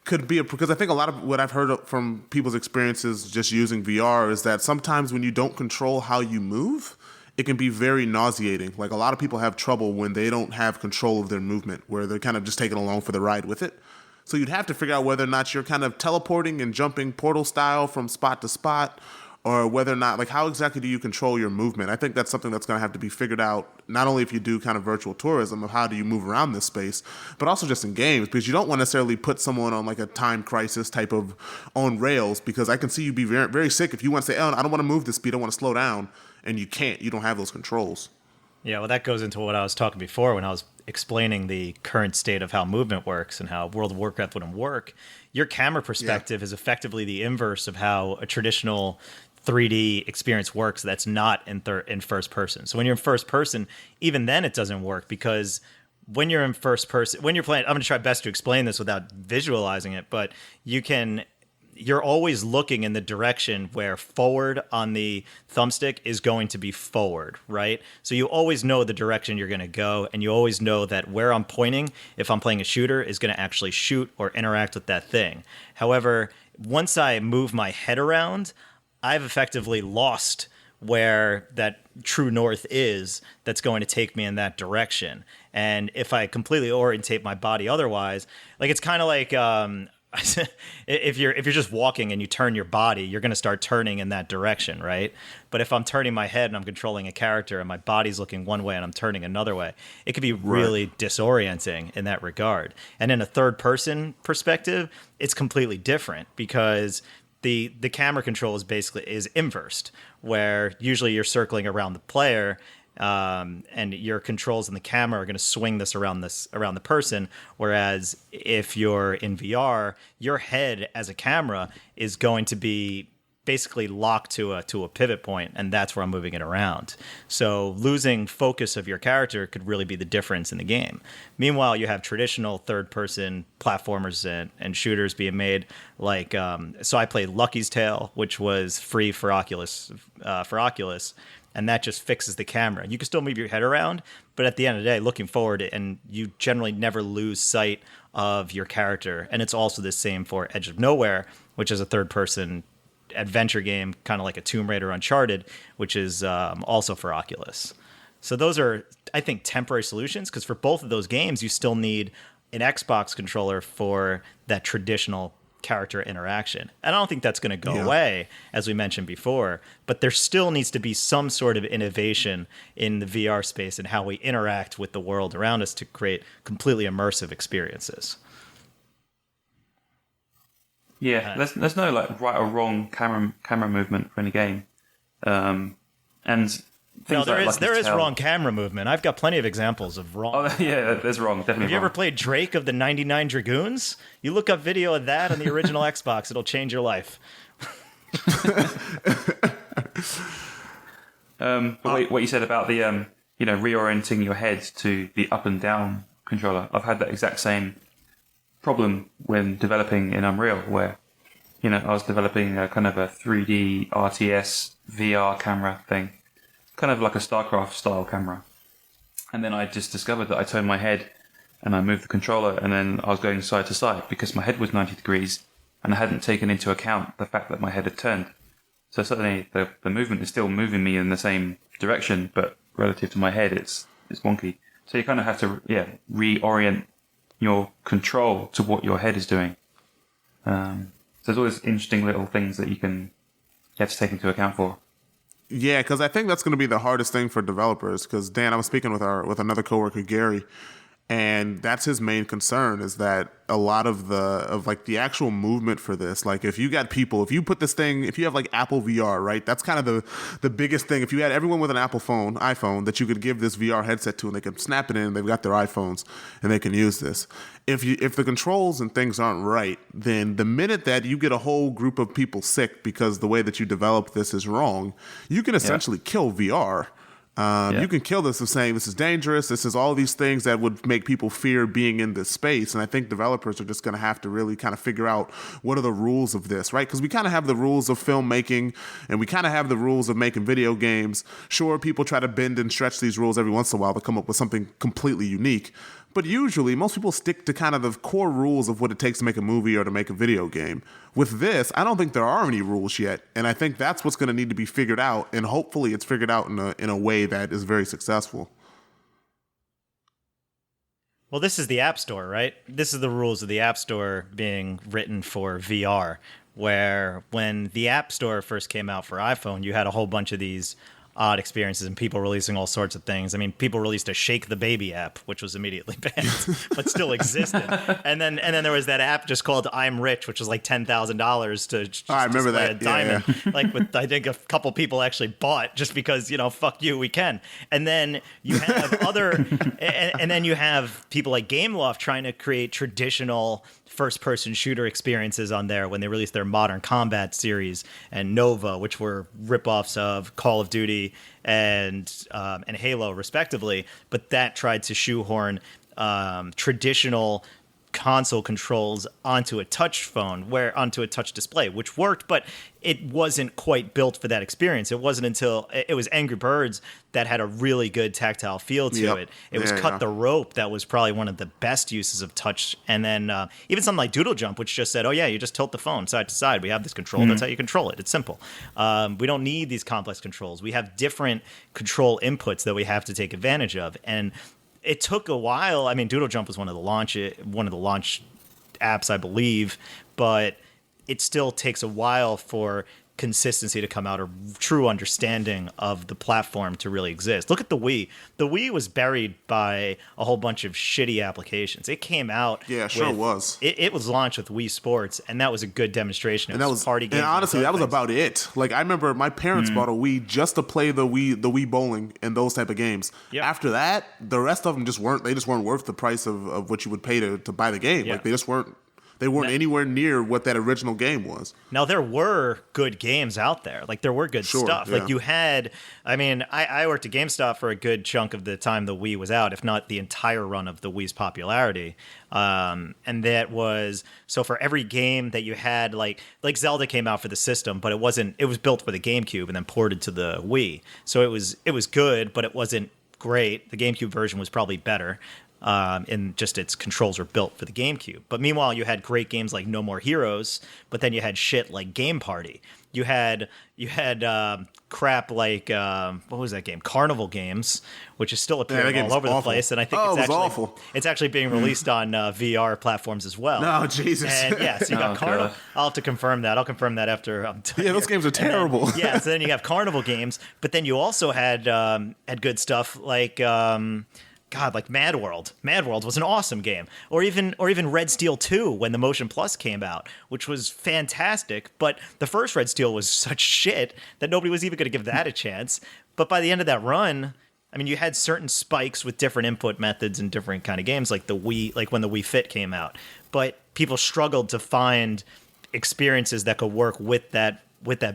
[SPEAKER 1] could be because I think a lot of what I've heard from people's experiences just using VR is that sometimes when you don't control how you move, it can be very nauseating. Like a lot of people have trouble when they don't have control of their movement, where they're kind of just taking along for the ride with it. So you'd have to figure out whether or not you're kind of teleporting and jumping portal style from spot to spot, or whether or not, like, how exactly do you control your movement? I think that's something that's going to have to be figured out, not only if you do kind of virtual tourism of how do you move around this space, but also just in games, because you don't want to necessarily put someone on like a time crisis type of on rails, because I can see you be very, very sick if you want to say, oh, I don't want to move this speed, I want to slow down. And you can't. You don't have those controls.
[SPEAKER 2] Yeah, well, that goes into what I was talking before when I was explaining the current state of how movement works and how World of Warcraft wouldn't work. Your camera perspective is effectively the inverse of how a traditional 3D experience works that's not in first person. So when you're in first person, even then it doesn't work, because when you're in first person, when you're playing, I'm going to try best to explain this without visualizing it, but you're always looking in the direction where forward on the thumbstick is going to be forward, right? So you always know the direction you're going to go, and you always know that where I'm pointing, if I'm playing a shooter, is going to actually shoot or interact with that thing. However, once I move my head around, I've effectively lost where that true north is that's going to take me in that direction. And if I completely orientate my body otherwise, like it's kind of like if you're just walking and you turn your body, you're going to start turning in that direction, right? But if I'm turning my head and I'm controlling a character and my body's looking one way and I'm turning another way, it could be really disorienting in that regard. And in a third person perspective, it's completely different because the camera control is inversed, where usually you're circling around the player, and your controls in the camera are going to swing this around the person. Whereas if you're in VR, your head as a camera is going to be basically locked to a pivot point, and that's where I'm moving it around. So losing focus of your character could really be the difference in the game. Meanwhile, you have traditional third-person platformers and shooters being made. Like, so I played Lucky's Tale, which was free for Oculus, and that just fixes the camera. You can still move your head around, but at the end of the day, looking forward, and you generally never lose sight of your character. And it's also the same for Edge of Nowhere, which is a third-person adventure game, kind of like a Tomb Raider Uncharted, which is also for Oculus. So those are, I think, temporary solutions, because for both of those games, you still need an Xbox controller for that traditional character interaction. And I don't think that's going to go away, as we mentioned before, but there still needs to be some sort of innovation in the VR space and how we interact with the world around us to create completely immersive experiences.
[SPEAKER 3] Yeah, there's no like right or wrong camera movement for any game, and things
[SPEAKER 2] there is wrong camera movement. I've got plenty of examples of wrong.
[SPEAKER 3] Oh yeah, there's wrong. Definitely.
[SPEAKER 2] Have you ever played Drake of the 99 Dragoons? You look up video of that on the original Xbox, it'll change your life.
[SPEAKER 3] But what you said about the reorienting your head to the up and down controller, I've had that exact same problem when developing in Unreal, where I was developing a kind of a 3D RTS VR camera thing, kind of like a StarCraft style camera, and then I just discovered that I turned my head and I moved the controller, and then I was going side to side because my head was 90 degrees and I hadn't taken into account the fact that my head had turned. So suddenly the movement is still moving me in the same direction, but relative to my head it's wonky. So you kind of have to reorient your control to what your head is doing. So there's always interesting little things that you have to take into account for.
[SPEAKER 1] Yeah, because I think that's going to be the hardest thing for developers. Because Dan, I was speaking with another coworker, Gary, and that's his main concern, is that a lot of the actual movement for this, like if you put this thing, if you have like Apple VR, right? That's kind of the biggest thing. If you had everyone with an iPhone that you could give this VR headset to, and they can snap it in, they've got their iPhones and they can use this. If the controls and things aren't right, then the minute that you get a whole group of people sick because the way that you develop this is wrong, you can essentially kill VR. You can kill this of saying this is dangerous. This is all these things that would make people fear being in this space. And I think developers are just going to have to really kind of figure out what are the rules of this, right? Because we kind of have the rules of filmmaking and we kind of have the rules of making video games. Sure, people try to bend and stretch these rules every once in a while to come up with something completely unique. But usually, most people stick to kind of the core rules of what it takes to make a movie or to make a video game. With this, I don't think there are any rules yet, and I think that's what's going to need to be figured out, and hopefully it's figured out in a way that is very successful.
[SPEAKER 2] Well, this is the App Store, right? This is the rules of the App Store being written for VR, where when the App Store first came out for iPhone, you had a whole bunch of these odd experiences and people releasing all sorts of things. I mean, people released a Shake the Baby app, which was immediately banned, but still existed. And then there was that app just called I'm Rich, which was like $10,000 to just
[SPEAKER 1] I remember
[SPEAKER 2] display
[SPEAKER 1] that.
[SPEAKER 2] a diamond. Yeah. Like with, I think a couple people actually bought just because, fuck you, we can. And then you have and then you have people like Gameloft trying to create traditional first-person shooter experiences on there when they released their Modern Combat series and Nova, which were ripoffs of Call of Duty and Halo, respectively. But that tried to shoehorn traditional console controls onto a touch display, which worked, but it wasn't quite built for that experience. It wasn't until it was Angry Birds that had a really good tactile feel to it. It was Cut the Rope that was probably one of the best uses of touch. And then even something like Doodle Jump, which just said, oh yeah, you just tilt the phone side to side. We have this control. That's how you control it. It's simple. We don't need these complex controls. We have different control inputs that we have to take advantage of. And it took a while. I mean, Doodle Jump was one of the launch apps, I believe, but it still takes a while for consistency to come out, or true understanding of the platform to really exist. Look at the Wii. The Wii was buried by a whole bunch of shitty applications. It came out.
[SPEAKER 1] Yeah, sure was.
[SPEAKER 2] It was launched with Wii Sports, and that was a good demonstration. It was party games.
[SPEAKER 1] And honestly, that was about it. Like, I remember my parents bought a Wii just to play the Wii bowling and those type of games.
[SPEAKER 2] Yep.
[SPEAKER 1] After that, the rest of them just weren't worth the price of what you would pay to buy the game.
[SPEAKER 2] Yeah.
[SPEAKER 1] Like, they weren't anywhere near what that original game was.
[SPEAKER 2] Now, there were good games out there. Like, there were good stuff.
[SPEAKER 1] Yeah.
[SPEAKER 2] Like, you had... I mean, I worked at GameStop for a good chunk of the time the Wii was out, if not the entire run of the Wii's popularity. And that was... So for every game that you had, like Zelda came out for the system, but it wasn't... It was built for the GameCube and then ported to the Wii. So it was good, but it wasn't great. The GameCube version was probably better. And just its controls were built for the GameCube. But meanwhile, you had great games like No More Heroes, but then you had shit like Game Party. You had crap like what was that game? Carnival Games, which is still appearing all over the place, and I think it's actually being released on VR platforms as well.
[SPEAKER 1] No, Jesus.
[SPEAKER 2] And yeah, so you got Carnival. God. I'll have to confirm that. I'll confirm that after I'm done.
[SPEAKER 1] Yeah, those games are terrible.
[SPEAKER 2] Then, so then you have Carnival Games, but then you also had good stuff like. Like Mad World. Mad World was an awesome game. Or even Red Steel 2 when the Motion Plus came out, which was fantastic. But the first Red Steel was such shit that nobody was even going to give that a chance. But by the end of that run, I mean, you had certain spikes with different input methods and different kind of games, like the Wii, like when the Wii Fit came out. But people struggled to find experiences that could work with that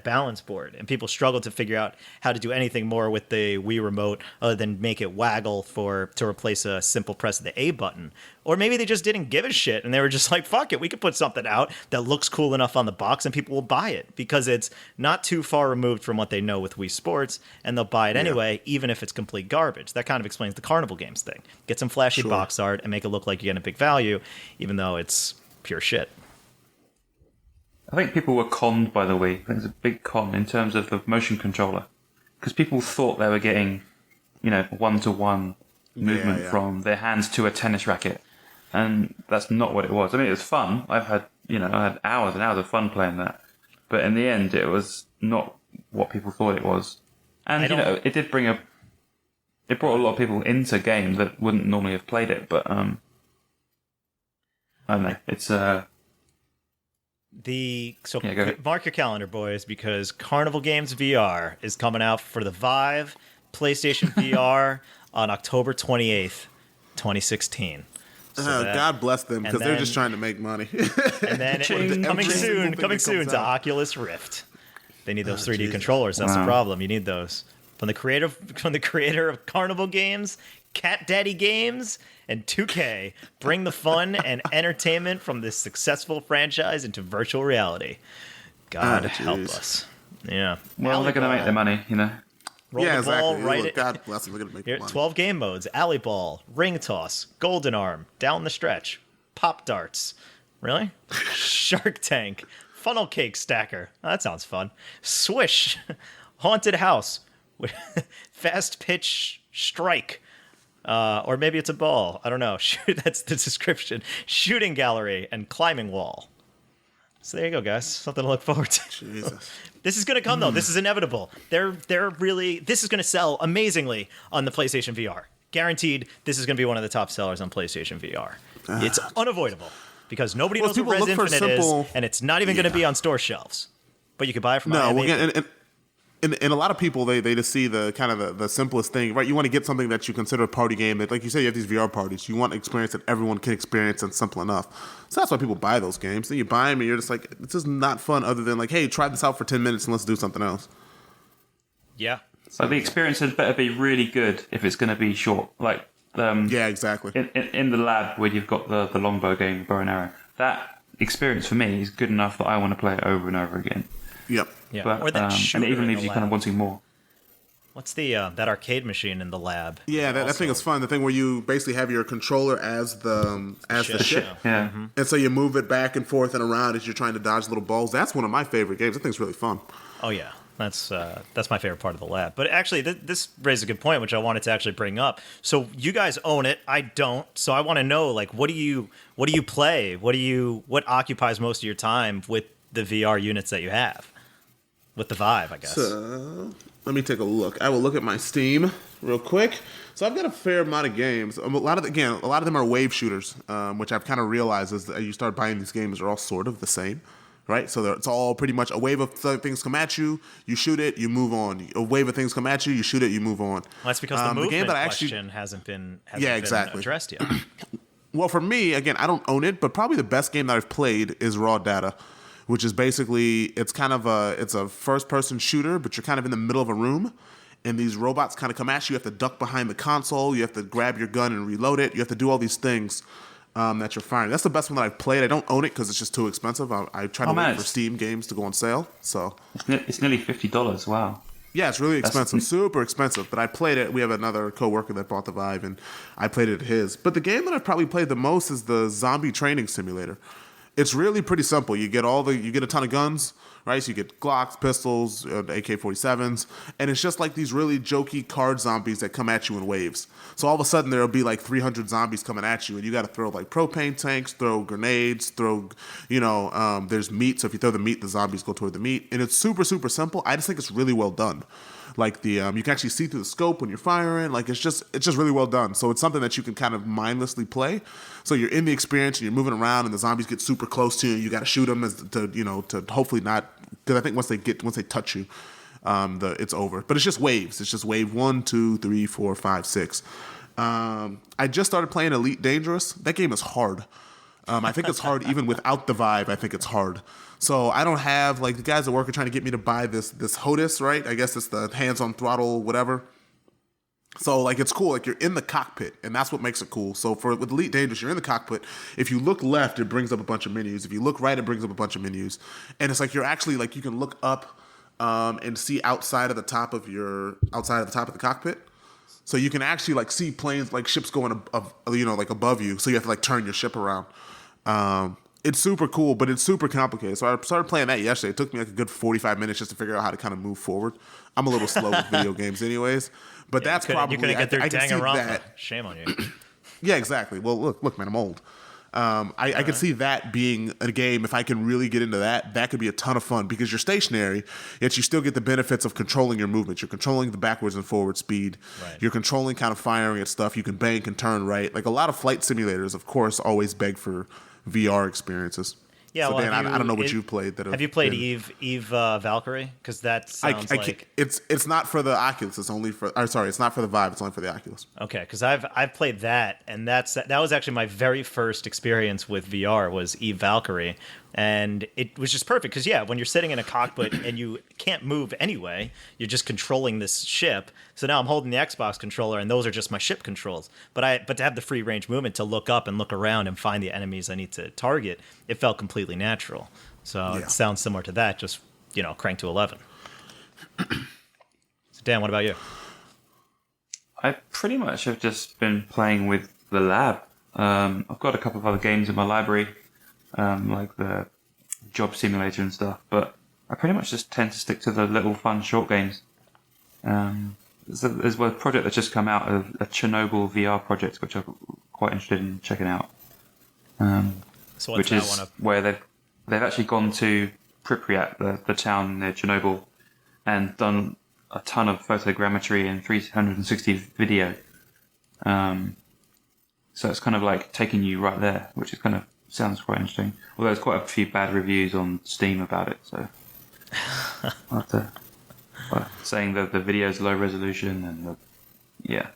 [SPEAKER 2] balance board, and people struggled to figure out how to do anything more with the Wii remote other than make it waggle to replace a simple press of the A button. Or maybe they just didn't give a shit and they were just like, fuck it, we could put something out that looks cool enough on the box and people will buy it because it's not too far removed from what they know with Wii Sports, and they'll buy it anyway, even if it's complete garbage. That kind of explains the Carnival Games thing. Get some flashy box art and make it look like you're getting a big value, even though it's pure shit.
[SPEAKER 3] I think people were conned by the Wii. I think it's a big con in terms of the motion controller, because people thought they were getting, one-to-one movement from their hands to a tennis racket, and that's not what it was. I mean, it was fun. I had hours and hours of fun playing that, but in the end, it was not what people thought it was. And it did it brought a lot of people into games that wouldn't normally have played it. But I don't know. It's
[SPEAKER 2] Mark your calendar, boys, because Carnival Games VR is coming out for the Vive PlayStation VR on October 28th, 2016. So
[SPEAKER 1] God bless them, because they're just trying to make money.
[SPEAKER 2] And then coming soon to Oculus Rift. They need those 3D controllers. That's the problem. You need those from the creator of Carnival Games, Cat Daddy Games, and 2K. Bring the fun and entertainment from this successful franchise into virtual reality. God help us. Yeah.
[SPEAKER 3] Well, they're going to make their money,
[SPEAKER 2] Roll the ball,
[SPEAKER 1] exactly. God bless them. They're going to make
[SPEAKER 2] Here,
[SPEAKER 1] money.
[SPEAKER 2] 12 game modes: Alley Ball, Ring Toss, Golden Arm, Down the Stretch, Pop Darts. Really? Shark Tank, Funnel Cake Stacker. Oh, that sounds fun. Swish, Haunted House, Fast Pitch Strike. Or maybe it's a ball. I don't know. That's the description. Shooting gallery and climbing wall. So there you go, guys. Something to look forward to.
[SPEAKER 1] Jesus.
[SPEAKER 2] This is going to come, though. This is inevitable. This is going to sell amazingly on the PlayStation VR. Guaranteed, this is going to be one of the top sellers on PlayStation VR. It's unavoidable because nobody knows what Res Infinite is, and it's not even going to be on store shelves. But you can buy it from
[SPEAKER 1] And a lot of people, they just see the kind of the simplest thing, right? You want to get something that you consider a party game that, like you said, you have these VR parties. You want an experience that everyone can experience and simple enough. So that's why people buy those games. Then you buy them and you're just like, this is not fun other than like, hey, try this out for 10 minutes and let's do something else.
[SPEAKER 2] Yeah.
[SPEAKER 3] So the experience had better be really good if it's going to be short. Like
[SPEAKER 1] Yeah, exactly.
[SPEAKER 3] in the lab where you've got the longbow game, bow and arrow. That experience for me is good enough that I want to play it over and over again.
[SPEAKER 1] Yep.
[SPEAKER 2] Yeah,
[SPEAKER 3] But,
[SPEAKER 2] or that shooter
[SPEAKER 3] and it even
[SPEAKER 2] in
[SPEAKER 3] leaves
[SPEAKER 2] the
[SPEAKER 3] you kind of
[SPEAKER 2] lab.
[SPEAKER 3] wanting more.
[SPEAKER 2] What's the that arcade machine in the lab?
[SPEAKER 1] Yeah, that thing is fun. The thing where you basically have your controller as the ship.
[SPEAKER 3] Yeah.
[SPEAKER 1] And so you move it back and forth and around as you're trying to dodge little balls. That's one of my favorite games. That thing's really fun.
[SPEAKER 2] Oh yeah, that's my favorite part of the lab. But actually, this raises a good point, which I wanted to actually bring up. So you guys own it, I don't. So I want to know, like, what do you play? What occupies most of your time with the VR units that you have? With the Vive, I guess.
[SPEAKER 1] So, let me take a look. I will look at my Steam real quick. So I've got a fair amount of games. A lot of them are wave shooters, which I've kind of realized as you start buying these games, they're all sort of the same, right? So it's all pretty much a wave of things come at you, you shoot it, you move on. A wave of things come at you, you shoot it, you move on.
[SPEAKER 2] Well, that's because the movement
[SPEAKER 1] game that
[SPEAKER 2] question hasn't been
[SPEAKER 1] exactly.
[SPEAKER 2] addressed yet.
[SPEAKER 1] Well, for me, again, I don't own it, but probably the best game that I've played is Raw Data, which is basically it's a first-person shooter, but you're kind of in the middle of a room, and these robots kind of come at you. You have to duck behind the console. You have to grab your gun and reload it. You have to do all these things that you're firing. That's the best one that I've played. I don't own it because it's just too expensive. I try to wait for Steam games to go on sale. So
[SPEAKER 3] It's nearly $50. Wow.
[SPEAKER 1] yeah, it's really expensive, super expensive. But I played it. We have another coworker that bought the Vive, and I played it at his. But the game that I've probably played the most is the Zombie Training Simulator. It's really pretty simple. You get a ton of guns, right? So you get Glocks, pistols, AK-47s, and it's just like these really jokey card zombies that come at you in waves. So all of a sudden there'll be like 300 zombies coming at you, and you got to throw like propane tanks, throw grenades, there's meat. So if you throw the meat, the zombies go toward the meat, and it's super, super simple. I just think it's really well done. Like you can actually see through the scope when you're firing. Like it's just really well done. So it's something that you can kind of mindlessly play. So you're in the experience and you're moving around, and the zombies get super close to you. You got to shoot them to hopefully not, because I think once they touch you, it's over. But it's just waves. It's just wave 1, 2, 3, 4, 5, 6. I just started playing Elite Dangerous. That game is hard. I think it's hard even without the Vive. I think it's hard. So I don't have, like, the guys at work are trying to get me to buy this HOTAS, right? I guess it's the hands-on throttle, whatever. So, like, it's cool. Like, you're in the cockpit, and that's what makes it cool. So with Elite Dangerous, you're in the cockpit. If you look left, it brings up a bunch of menus. If you look right, it brings up a bunch of menus. And it's like you're actually, like, you can look up and see outside of the top of the cockpit. So you can actually, like, see planes, like ships going above you. So you have to, like, turn your ship around. It's super cool, but it's super complicated. So I started playing that yesterday. It took me like a good 45 minutes just to figure out how to kind of move forward. I'm a little slow with video games anyways. But that's probably...
[SPEAKER 2] You couldn't get through
[SPEAKER 1] I can see
[SPEAKER 2] Danganronpa.
[SPEAKER 1] that.
[SPEAKER 2] Shame on you.
[SPEAKER 1] Yeah, exactly. Well, look, man, I'm old. I could see that being a game. If I can really get into that could be a ton of fun because you're stationary, yet you still get the benefits of controlling your movement. You're controlling the backwards and forward speed. Right. You're controlling kind of firing at stuff. You can bank and turn right. Like a lot of flight simulators, of course, always beg for VR experiences.
[SPEAKER 2] Yeah,
[SPEAKER 1] so
[SPEAKER 2] well,
[SPEAKER 1] Dan, I don't know what you've played.
[SPEAKER 2] Have you played Eve Valkyrie? Because that sounds like
[SPEAKER 1] it's not for the Oculus. It's only for. It's not for the Vive. It's only for the Oculus.
[SPEAKER 2] Okay, because I've played that, and that was actually my very first experience with VR was Eve Valkyrie, and it was just perfect because when you're sitting in a cockpit and you can't move anyway, you're just controlling this ship. So now I'm holding the Xbox controller, and those are just my ship controls. But to have the free range movement to look up and look around and find the enemies I need to target, it felt completely natural. So it sounds similar to that, just cranked to 11. So Dan, what about you?
[SPEAKER 3] I pretty much have just been playing with the lab. I've got a couple of other games in my library, like the job simulator and stuff, but I pretty much just tend to stick to the little fun short games. There's a project that's just come out, of a Chernobyl VR project, which I'm quite interested in checking out.
[SPEAKER 2] So
[SPEAKER 3] which is where they've actually gone to Pripyat, the town near Chernobyl, and done a ton of photogrammetry and 360 video. So it's kind of like taking you right there, which is kind of sounds quite interesting. Although there's quite a few bad reviews on Steam about it, so I'll have to, saying that the video's low resolution, and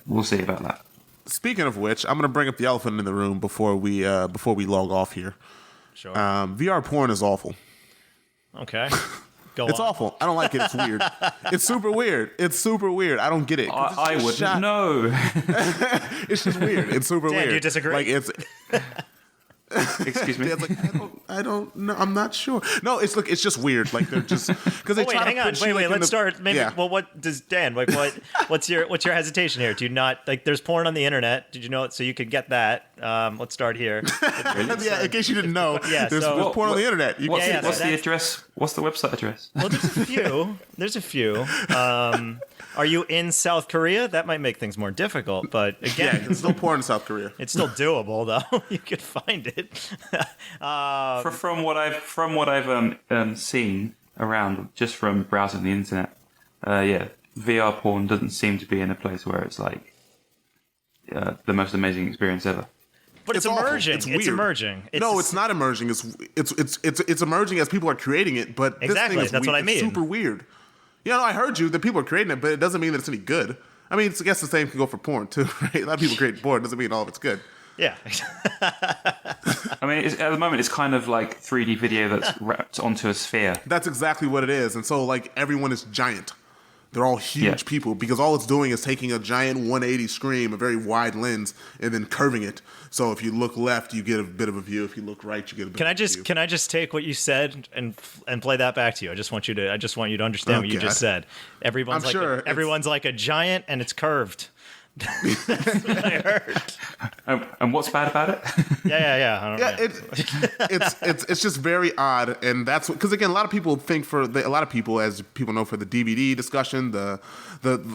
[SPEAKER 3] we'll see about that.
[SPEAKER 1] Speaking of which, I'm going to bring up the elephant in the room before we log off here.
[SPEAKER 2] Sure.
[SPEAKER 1] VR porn is awful.
[SPEAKER 2] Okay. Go
[SPEAKER 1] It's
[SPEAKER 2] on.
[SPEAKER 1] awful. I don't like it. It's weird. It's super weird. It's super weird. I don't get it. 'Cause
[SPEAKER 3] I
[SPEAKER 1] it's
[SPEAKER 3] wouldn't
[SPEAKER 1] shot-
[SPEAKER 3] know.
[SPEAKER 1] It's just weird. It's super
[SPEAKER 2] Dan,
[SPEAKER 1] weird.
[SPEAKER 2] do you disagree?
[SPEAKER 1] Like it's.
[SPEAKER 3] Excuse me.
[SPEAKER 1] Dan's like, I don't know. I'm not sure. No, it's just weird. Like they're just because they
[SPEAKER 2] Oh, wait,
[SPEAKER 1] try
[SPEAKER 2] hang
[SPEAKER 1] to
[SPEAKER 2] on.
[SPEAKER 1] put you, like, in
[SPEAKER 2] Let's
[SPEAKER 1] the-
[SPEAKER 2] start. Maybe.
[SPEAKER 1] Yeah.
[SPEAKER 2] Well, what does Dan? Like, what's your hesitation here? Do you not like? There's porn on the internet. Did you know it? So you could get that. Let's start here.
[SPEAKER 1] Yeah, in case you didn't know,
[SPEAKER 2] Yeah,
[SPEAKER 1] there's porn on the internet. You
[SPEAKER 3] What's,
[SPEAKER 1] can
[SPEAKER 2] Yeah,
[SPEAKER 3] what's
[SPEAKER 2] so
[SPEAKER 3] the
[SPEAKER 2] that's-
[SPEAKER 3] address? What's the website address?
[SPEAKER 2] Well, there's a few. Are you in South Korea? That might make things more difficult. But
[SPEAKER 1] Yeah,
[SPEAKER 2] again,
[SPEAKER 1] it's still porn in South Korea.
[SPEAKER 2] it's still doable though. You could find it.
[SPEAKER 3] From what I've seen around just from browsing the internet, VR porn doesn't seem to be in a place where it's like the most amazing experience ever.
[SPEAKER 2] But it's
[SPEAKER 1] awful.
[SPEAKER 2] emerging.
[SPEAKER 1] It's
[SPEAKER 2] It's
[SPEAKER 1] weird.
[SPEAKER 2] emerging.
[SPEAKER 1] No, it's not emerging. It's emerging as people are creating it. But this
[SPEAKER 2] Exactly,
[SPEAKER 1] thing is
[SPEAKER 2] that's what I
[SPEAKER 1] It's
[SPEAKER 2] mean.
[SPEAKER 1] super weird. Yeah, no, I heard you that people are creating it, but it doesn't mean that it's any good. I mean, I guess the same can go for porn too, right? A lot of people create porn. Doesn't mean all of it's good.
[SPEAKER 2] Yeah.
[SPEAKER 3] I mean, at the moment, it's kind of like 3D video that's wrapped onto a sphere.
[SPEAKER 1] That's exactly what it is. And so, like, everyone is giant. They're all huge
[SPEAKER 3] Yeah.
[SPEAKER 1] people because all it's doing is taking a giant 180 screen, a very wide lens, and then curving it. So if you look left, you get a bit of a view. If you look right, you get a bit
[SPEAKER 2] Can
[SPEAKER 1] of
[SPEAKER 2] I
[SPEAKER 1] a
[SPEAKER 2] just
[SPEAKER 1] view.
[SPEAKER 2] can I just take what you said and play that back to you? I just want you to understand what you
[SPEAKER 1] Okay.
[SPEAKER 2] just said. Everyone's
[SPEAKER 1] I'm
[SPEAKER 2] like
[SPEAKER 1] sure it's-
[SPEAKER 2] everyone's like a giant and it's curved. That's what I heard.
[SPEAKER 3] And what's bad about it?
[SPEAKER 2] Yeah. I don't know.
[SPEAKER 1] Yeah, it's just very odd, and that's because again, a lot of people think a lot of people, as people know, for the DVD discussion, the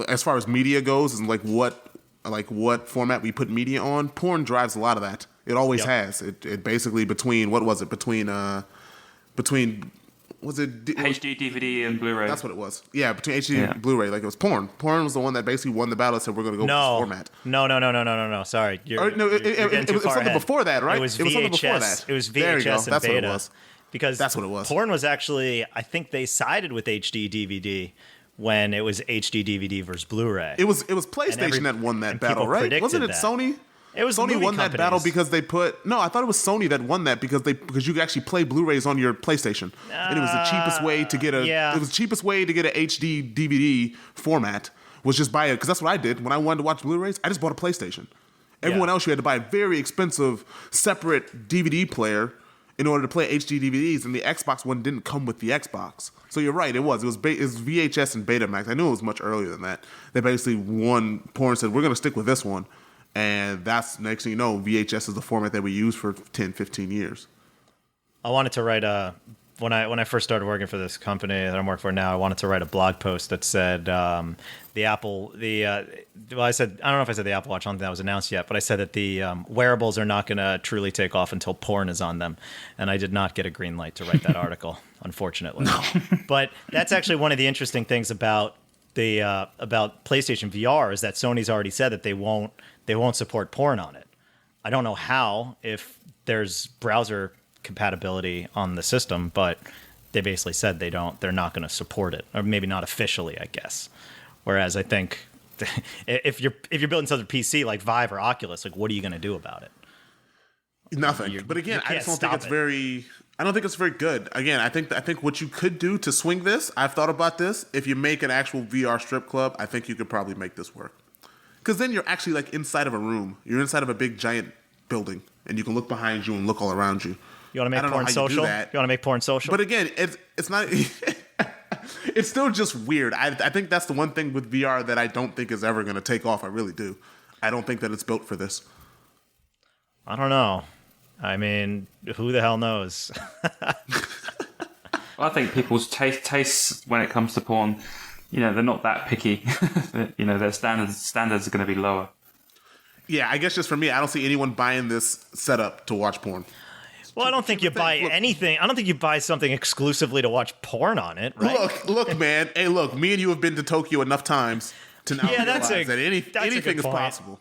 [SPEAKER 1] as far as media goes, and like what format we put media on, porn drives a lot of that. It always
[SPEAKER 2] Yep.
[SPEAKER 1] has. It basically between what was it between was it
[SPEAKER 3] HD, DVD, and Blu-ray.
[SPEAKER 1] That's what it was. Yeah, between HD
[SPEAKER 3] Yeah.
[SPEAKER 1] and Blu-ray, like it was porn. Porn was the one that basically won the battle. Said we're going to go with this format.
[SPEAKER 2] No. Sorry.
[SPEAKER 1] Or, no, it
[SPEAKER 2] getting
[SPEAKER 1] was
[SPEAKER 2] too far
[SPEAKER 1] something
[SPEAKER 2] ahead.
[SPEAKER 1] before that, right?
[SPEAKER 2] It was
[SPEAKER 1] something before
[SPEAKER 2] VHS.
[SPEAKER 1] that.
[SPEAKER 2] It was
[SPEAKER 1] There you go.
[SPEAKER 2] VHS and
[SPEAKER 1] That's
[SPEAKER 2] beta.
[SPEAKER 1] what it was.
[SPEAKER 2] Because
[SPEAKER 1] That's what it was.
[SPEAKER 2] Porn was actually, I think they sided with HD DVD when it was HD DVD versus Blu-ray.
[SPEAKER 1] It was PlayStation that won that
[SPEAKER 2] and
[SPEAKER 1] battle,
[SPEAKER 2] people
[SPEAKER 1] right?
[SPEAKER 2] predicted
[SPEAKER 1] Wasn't it
[SPEAKER 2] that.
[SPEAKER 1] Sony?
[SPEAKER 2] It was
[SPEAKER 1] Sony
[SPEAKER 2] movie
[SPEAKER 1] won that
[SPEAKER 2] companies.
[SPEAKER 1] battle because they put no. I thought it was Sony that won that because you could actually play Blu-rays on your PlayStation, and it was the cheapest way to get a.
[SPEAKER 2] Yeah.
[SPEAKER 1] It was the cheapest way to get an HD DVD format was just buy it because that's what I did when I wanted to watch Blu-rays. I just bought a PlayStation. Everyone
[SPEAKER 2] Yeah.
[SPEAKER 1] else you had to buy a very expensive separate DVD player in order to play HD DVDs, and the Xbox one didn't come with the Xbox. So you're right, it was VHS and Betamax. I knew it was much earlier than that. They basically won porn and said we're going to stick with this one. And that's, next thing you know, VHS is the format that we use for 10, 15 years.
[SPEAKER 2] I wanted to write when I first started working for this company that I'm working for now, I wanted to write a blog post that said well, I said, I don't know if I said the Apple Watch, I don't think that was announced yet, but I said that the wearables are not going to truly take off until porn is on them. And I did not get a green light to write that article, unfortunately. But that's actually one of the interesting things about about PlayStation VR is that Sony's already said that they won't support porn on it. I don't know how, if there's browser compatibility on the system, but they basically said they're not going to support it, or maybe not officially, I guess. Whereas I think if you're building something PC like Vive or Oculus, like what are you going to do about it?
[SPEAKER 1] Nothing. But again, I just don't think it's very. I don't think it's very good. Again, I think what you could do to swing this, I've thought about this. If you make an actual VR strip club, I think you could probably make this work. Because then you're actually like inside of a room. You're inside of a big giant building, and you can look behind you and look all around you.
[SPEAKER 2] You want to
[SPEAKER 1] I
[SPEAKER 2] make
[SPEAKER 1] don't know
[SPEAKER 2] porn
[SPEAKER 1] how you do
[SPEAKER 2] social? You
[SPEAKER 1] that.
[SPEAKER 2] want to make porn social?
[SPEAKER 1] But again, it's not. It's still just weird. I think that's the one thing with VR that I don't think is ever going to take off. I really do. I don't think that it's built for this.
[SPEAKER 2] I don't know. I mean, who the hell knows?
[SPEAKER 3] I think people's tastes when it comes to porn, they're not that picky. Their standards are going to be lower.
[SPEAKER 1] Yeah, I guess just for me, I don't see anyone buying this setup to watch porn.
[SPEAKER 2] Well, I don't think you buy
[SPEAKER 1] Look.
[SPEAKER 2] anything. I don't think you buy something exclusively to watch porn on it, right?
[SPEAKER 1] Look, man. Hey, look, me and you have been to Tokyo enough times to now
[SPEAKER 2] Yeah,
[SPEAKER 1] realize
[SPEAKER 2] that's a
[SPEAKER 1] that anything
[SPEAKER 2] good
[SPEAKER 1] is
[SPEAKER 2] point.
[SPEAKER 1] possible.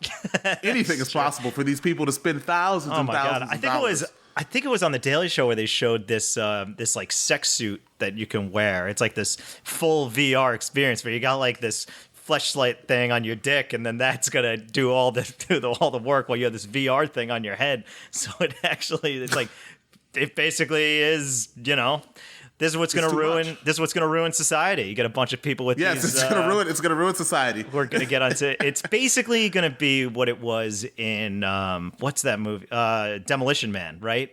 [SPEAKER 1] Anything is possible for these people to spend thousands
[SPEAKER 2] Oh
[SPEAKER 1] and
[SPEAKER 2] my
[SPEAKER 1] thousands
[SPEAKER 2] god!
[SPEAKER 1] of dollars.
[SPEAKER 2] I think it was on the Daily Show where they showed this this like sex suit that you can wear. It's like this full VR experience where you got like this fleshlight thing on your dick, and then that's gonna do all the work while you have this VR thing on your head. So it basically is This is what's going to
[SPEAKER 1] too
[SPEAKER 2] ruin.
[SPEAKER 1] much.
[SPEAKER 2] This is what's going to ruin society. You get a bunch of people with
[SPEAKER 1] Yes,
[SPEAKER 2] these.
[SPEAKER 1] it's gonna ruin society.
[SPEAKER 2] We're going to get onto. It's basically going to be what it was in what's that movie? Demolition Man, right?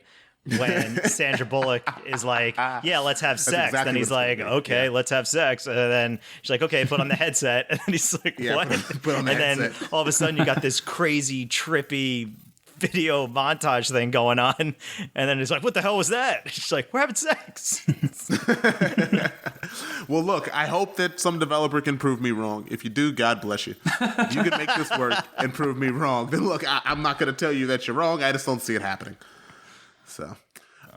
[SPEAKER 2] When Sandra Bullock is like, "Yeah, let's have sex,"
[SPEAKER 1] exactly
[SPEAKER 2] then he's
[SPEAKER 1] what it's
[SPEAKER 2] like,
[SPEAKER 1] gonna be.
[SPEAKER 2] "Okay,
[SPEAKER 1] Yeah.
[SPEAKER 2] let's have sex," and then she's like, "Okay, put on the headset," and then he's like,
[SPEAKER 1] Yeah,
[SPEAKER 2] "What?"
[SPEAKER 1] put on the
[SPEAKER 2] and then
[SPEAKER 1] headset.
[SPEAKER 2] all of a sudden, you got this crazy, trippy video montage thing going on, and then it's like, "What the hell was that?" She's like, "We're having sex."
[SPEAKER 1] Well, look, I hope that some developer can prove me wrong. If you do, God bless you. If you can make this work and prove me wrong, then look, I'm not going to tell you that you're wrong. I just don't see it happening. So,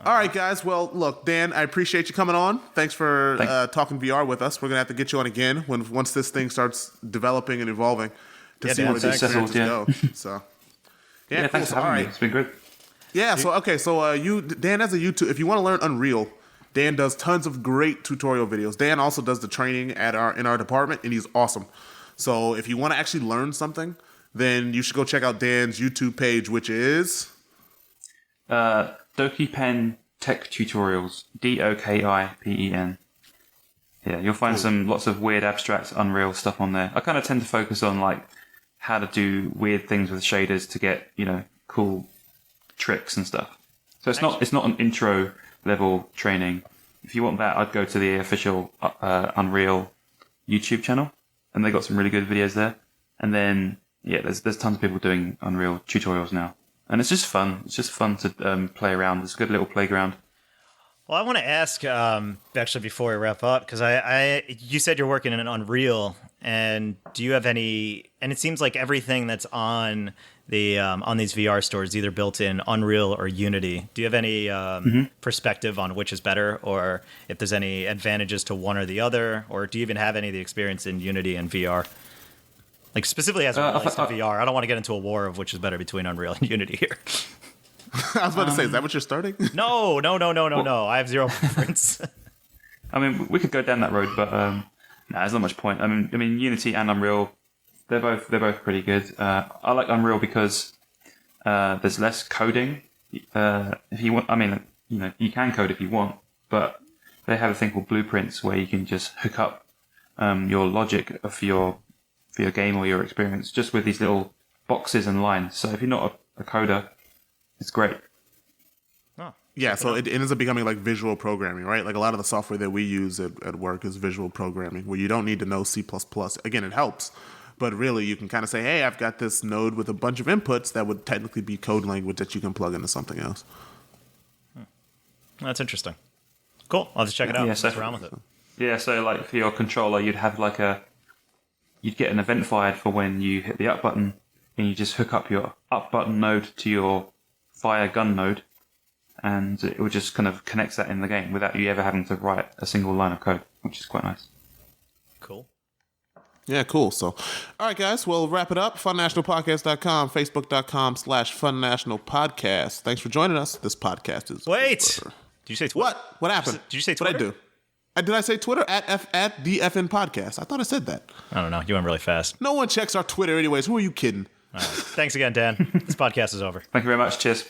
[SPEAKER 1] all right, guys. Well, look, Dan, I appreciate you coming on. Thanks for talking VR with us. We're going to have to get you on again once this thing starts developing and evolving to
[SPEAKER 2] Yeah,
[SPEAKER 1] see
[SPEAKER 2] Dan,
[SPEAKER 1] where these
[SPEAKER 2] thanks.
[SPEAKER 1] experiences
[SPEAKER 3] Yeah.
[SPEAKER 1] go. So,
[SPEAKER 3] Yeah,
[SPEAKER 1] cool.
[SPEAKER 3] thanks
[SPEAKER 1] So,
[SPEAKER 3] for
[SPEAKER 1] all
[SPEAKER 3] having
[SPEAKER 1] right.
[SPEAKER 3] me. It's been good.
[SPEAKER 1] Yeah, so Dan has a YouTube. If you want to learn Unreal, Dan does tons of great tutorial videos. Dan also does the training in our department, and he's awesome. So if you want to actually learn something, then you should go check out Dan's YouTube page, which is
[SPEAKER 3] DokiPen Tech Tutorials. DOKIPEN. Yeah, you'll find lots of weird abstract Unreal stuff on there. I kind of tend to focus on like how to do weird things with shaders to get cool tricks and stuff. So it's not an intro level training. If you want that, I'd go to the official Unreal YouTube channel, and they got some really good videos there. And then there's tons of people doing Unreal tutorials now, and it's just fun. It's just fun to play around. It's a good little playground.
[SPEAKER 2] Well, I want to ask actually before we wrap up, because you said you're working in Unreal, and do you have any? And it seems like everything that's on the on these VR stores either built in Unreal or Unity. Do you have any perspective on which is better, or if there's any advantages to one or the other, or do you even have any of the experience in Unity and VR? Like specifically as it relates to VR, I don't want to get into a war of which is better betwing Unreal and Unity here.
[SPEAKER 1] I was about to say, is that what you're starting?
[SPEAKER 2] No. I have zero preference.
[SPEAKER 3] I mean, we could go down that road, but there's not much point. I mean, Unity and Unreal, they're both pretty good. I like Unreal because there's less coding. If you want, you can code if you want, but they have a thing called blueprints where you can just hook up your logic for your game or your experience just with these little boxes and lines. So if you're not a coder, it's great.
[SPEAKER 1] Yeah, so it ends up becoming like visual programming, right? Like a lot of the software that we use at work is visual programming, where you don't need to know C++. Again, it helps, but really you can kind of say, hey, I've got this node with a bunch of inputs that would technically be code language that you can plug into something else.
[SPEAKER 2] That's interesting. Cool. I'll just check it out.
[SPEAKER 3] Yeah,
[SPEAKER 2] Mess around with it.
[SPEAKER 3] Yeah, so like for your controller, you'd have you'd get an event fired for when you hit the up button, and you just hook up your up button node to your fire gun node, and it would just kind of connect that in the game without you ever having to write a single line of code, which is quite nice.
[SPEAKER 2] Cool.
[SPEAKER 1] Yeah, cool. So, all right, guys, we'll wrap it up. FunNationalPodcast.com, Facebook.com/FunNationalPodcast. Thanks for joining us. This podcast is
[SPEAKER 2] Wait.
[SPEAKER 1] over.
[SPEAKER 2] Did you say Twitter?
[SPEAKER 1] What? What happened?
[SPEAKER 2] Did you say
[SPEAKER 1] What'd I
[SPEAKER 2] Twitter?
[SPEAKER 1] do? Did I say Twitter? At DFN Podcast. I thought I said that.
[SPEAKER 2] I don't know. You went really fast.
[SPEAKER 1] No one checks our Twitter anyways. Who are you kidding?
[SPEAKER 2] All right. Thanks again, Dan. This podcast is over.
[SPEAKER 3] Thank you very much. Cheers.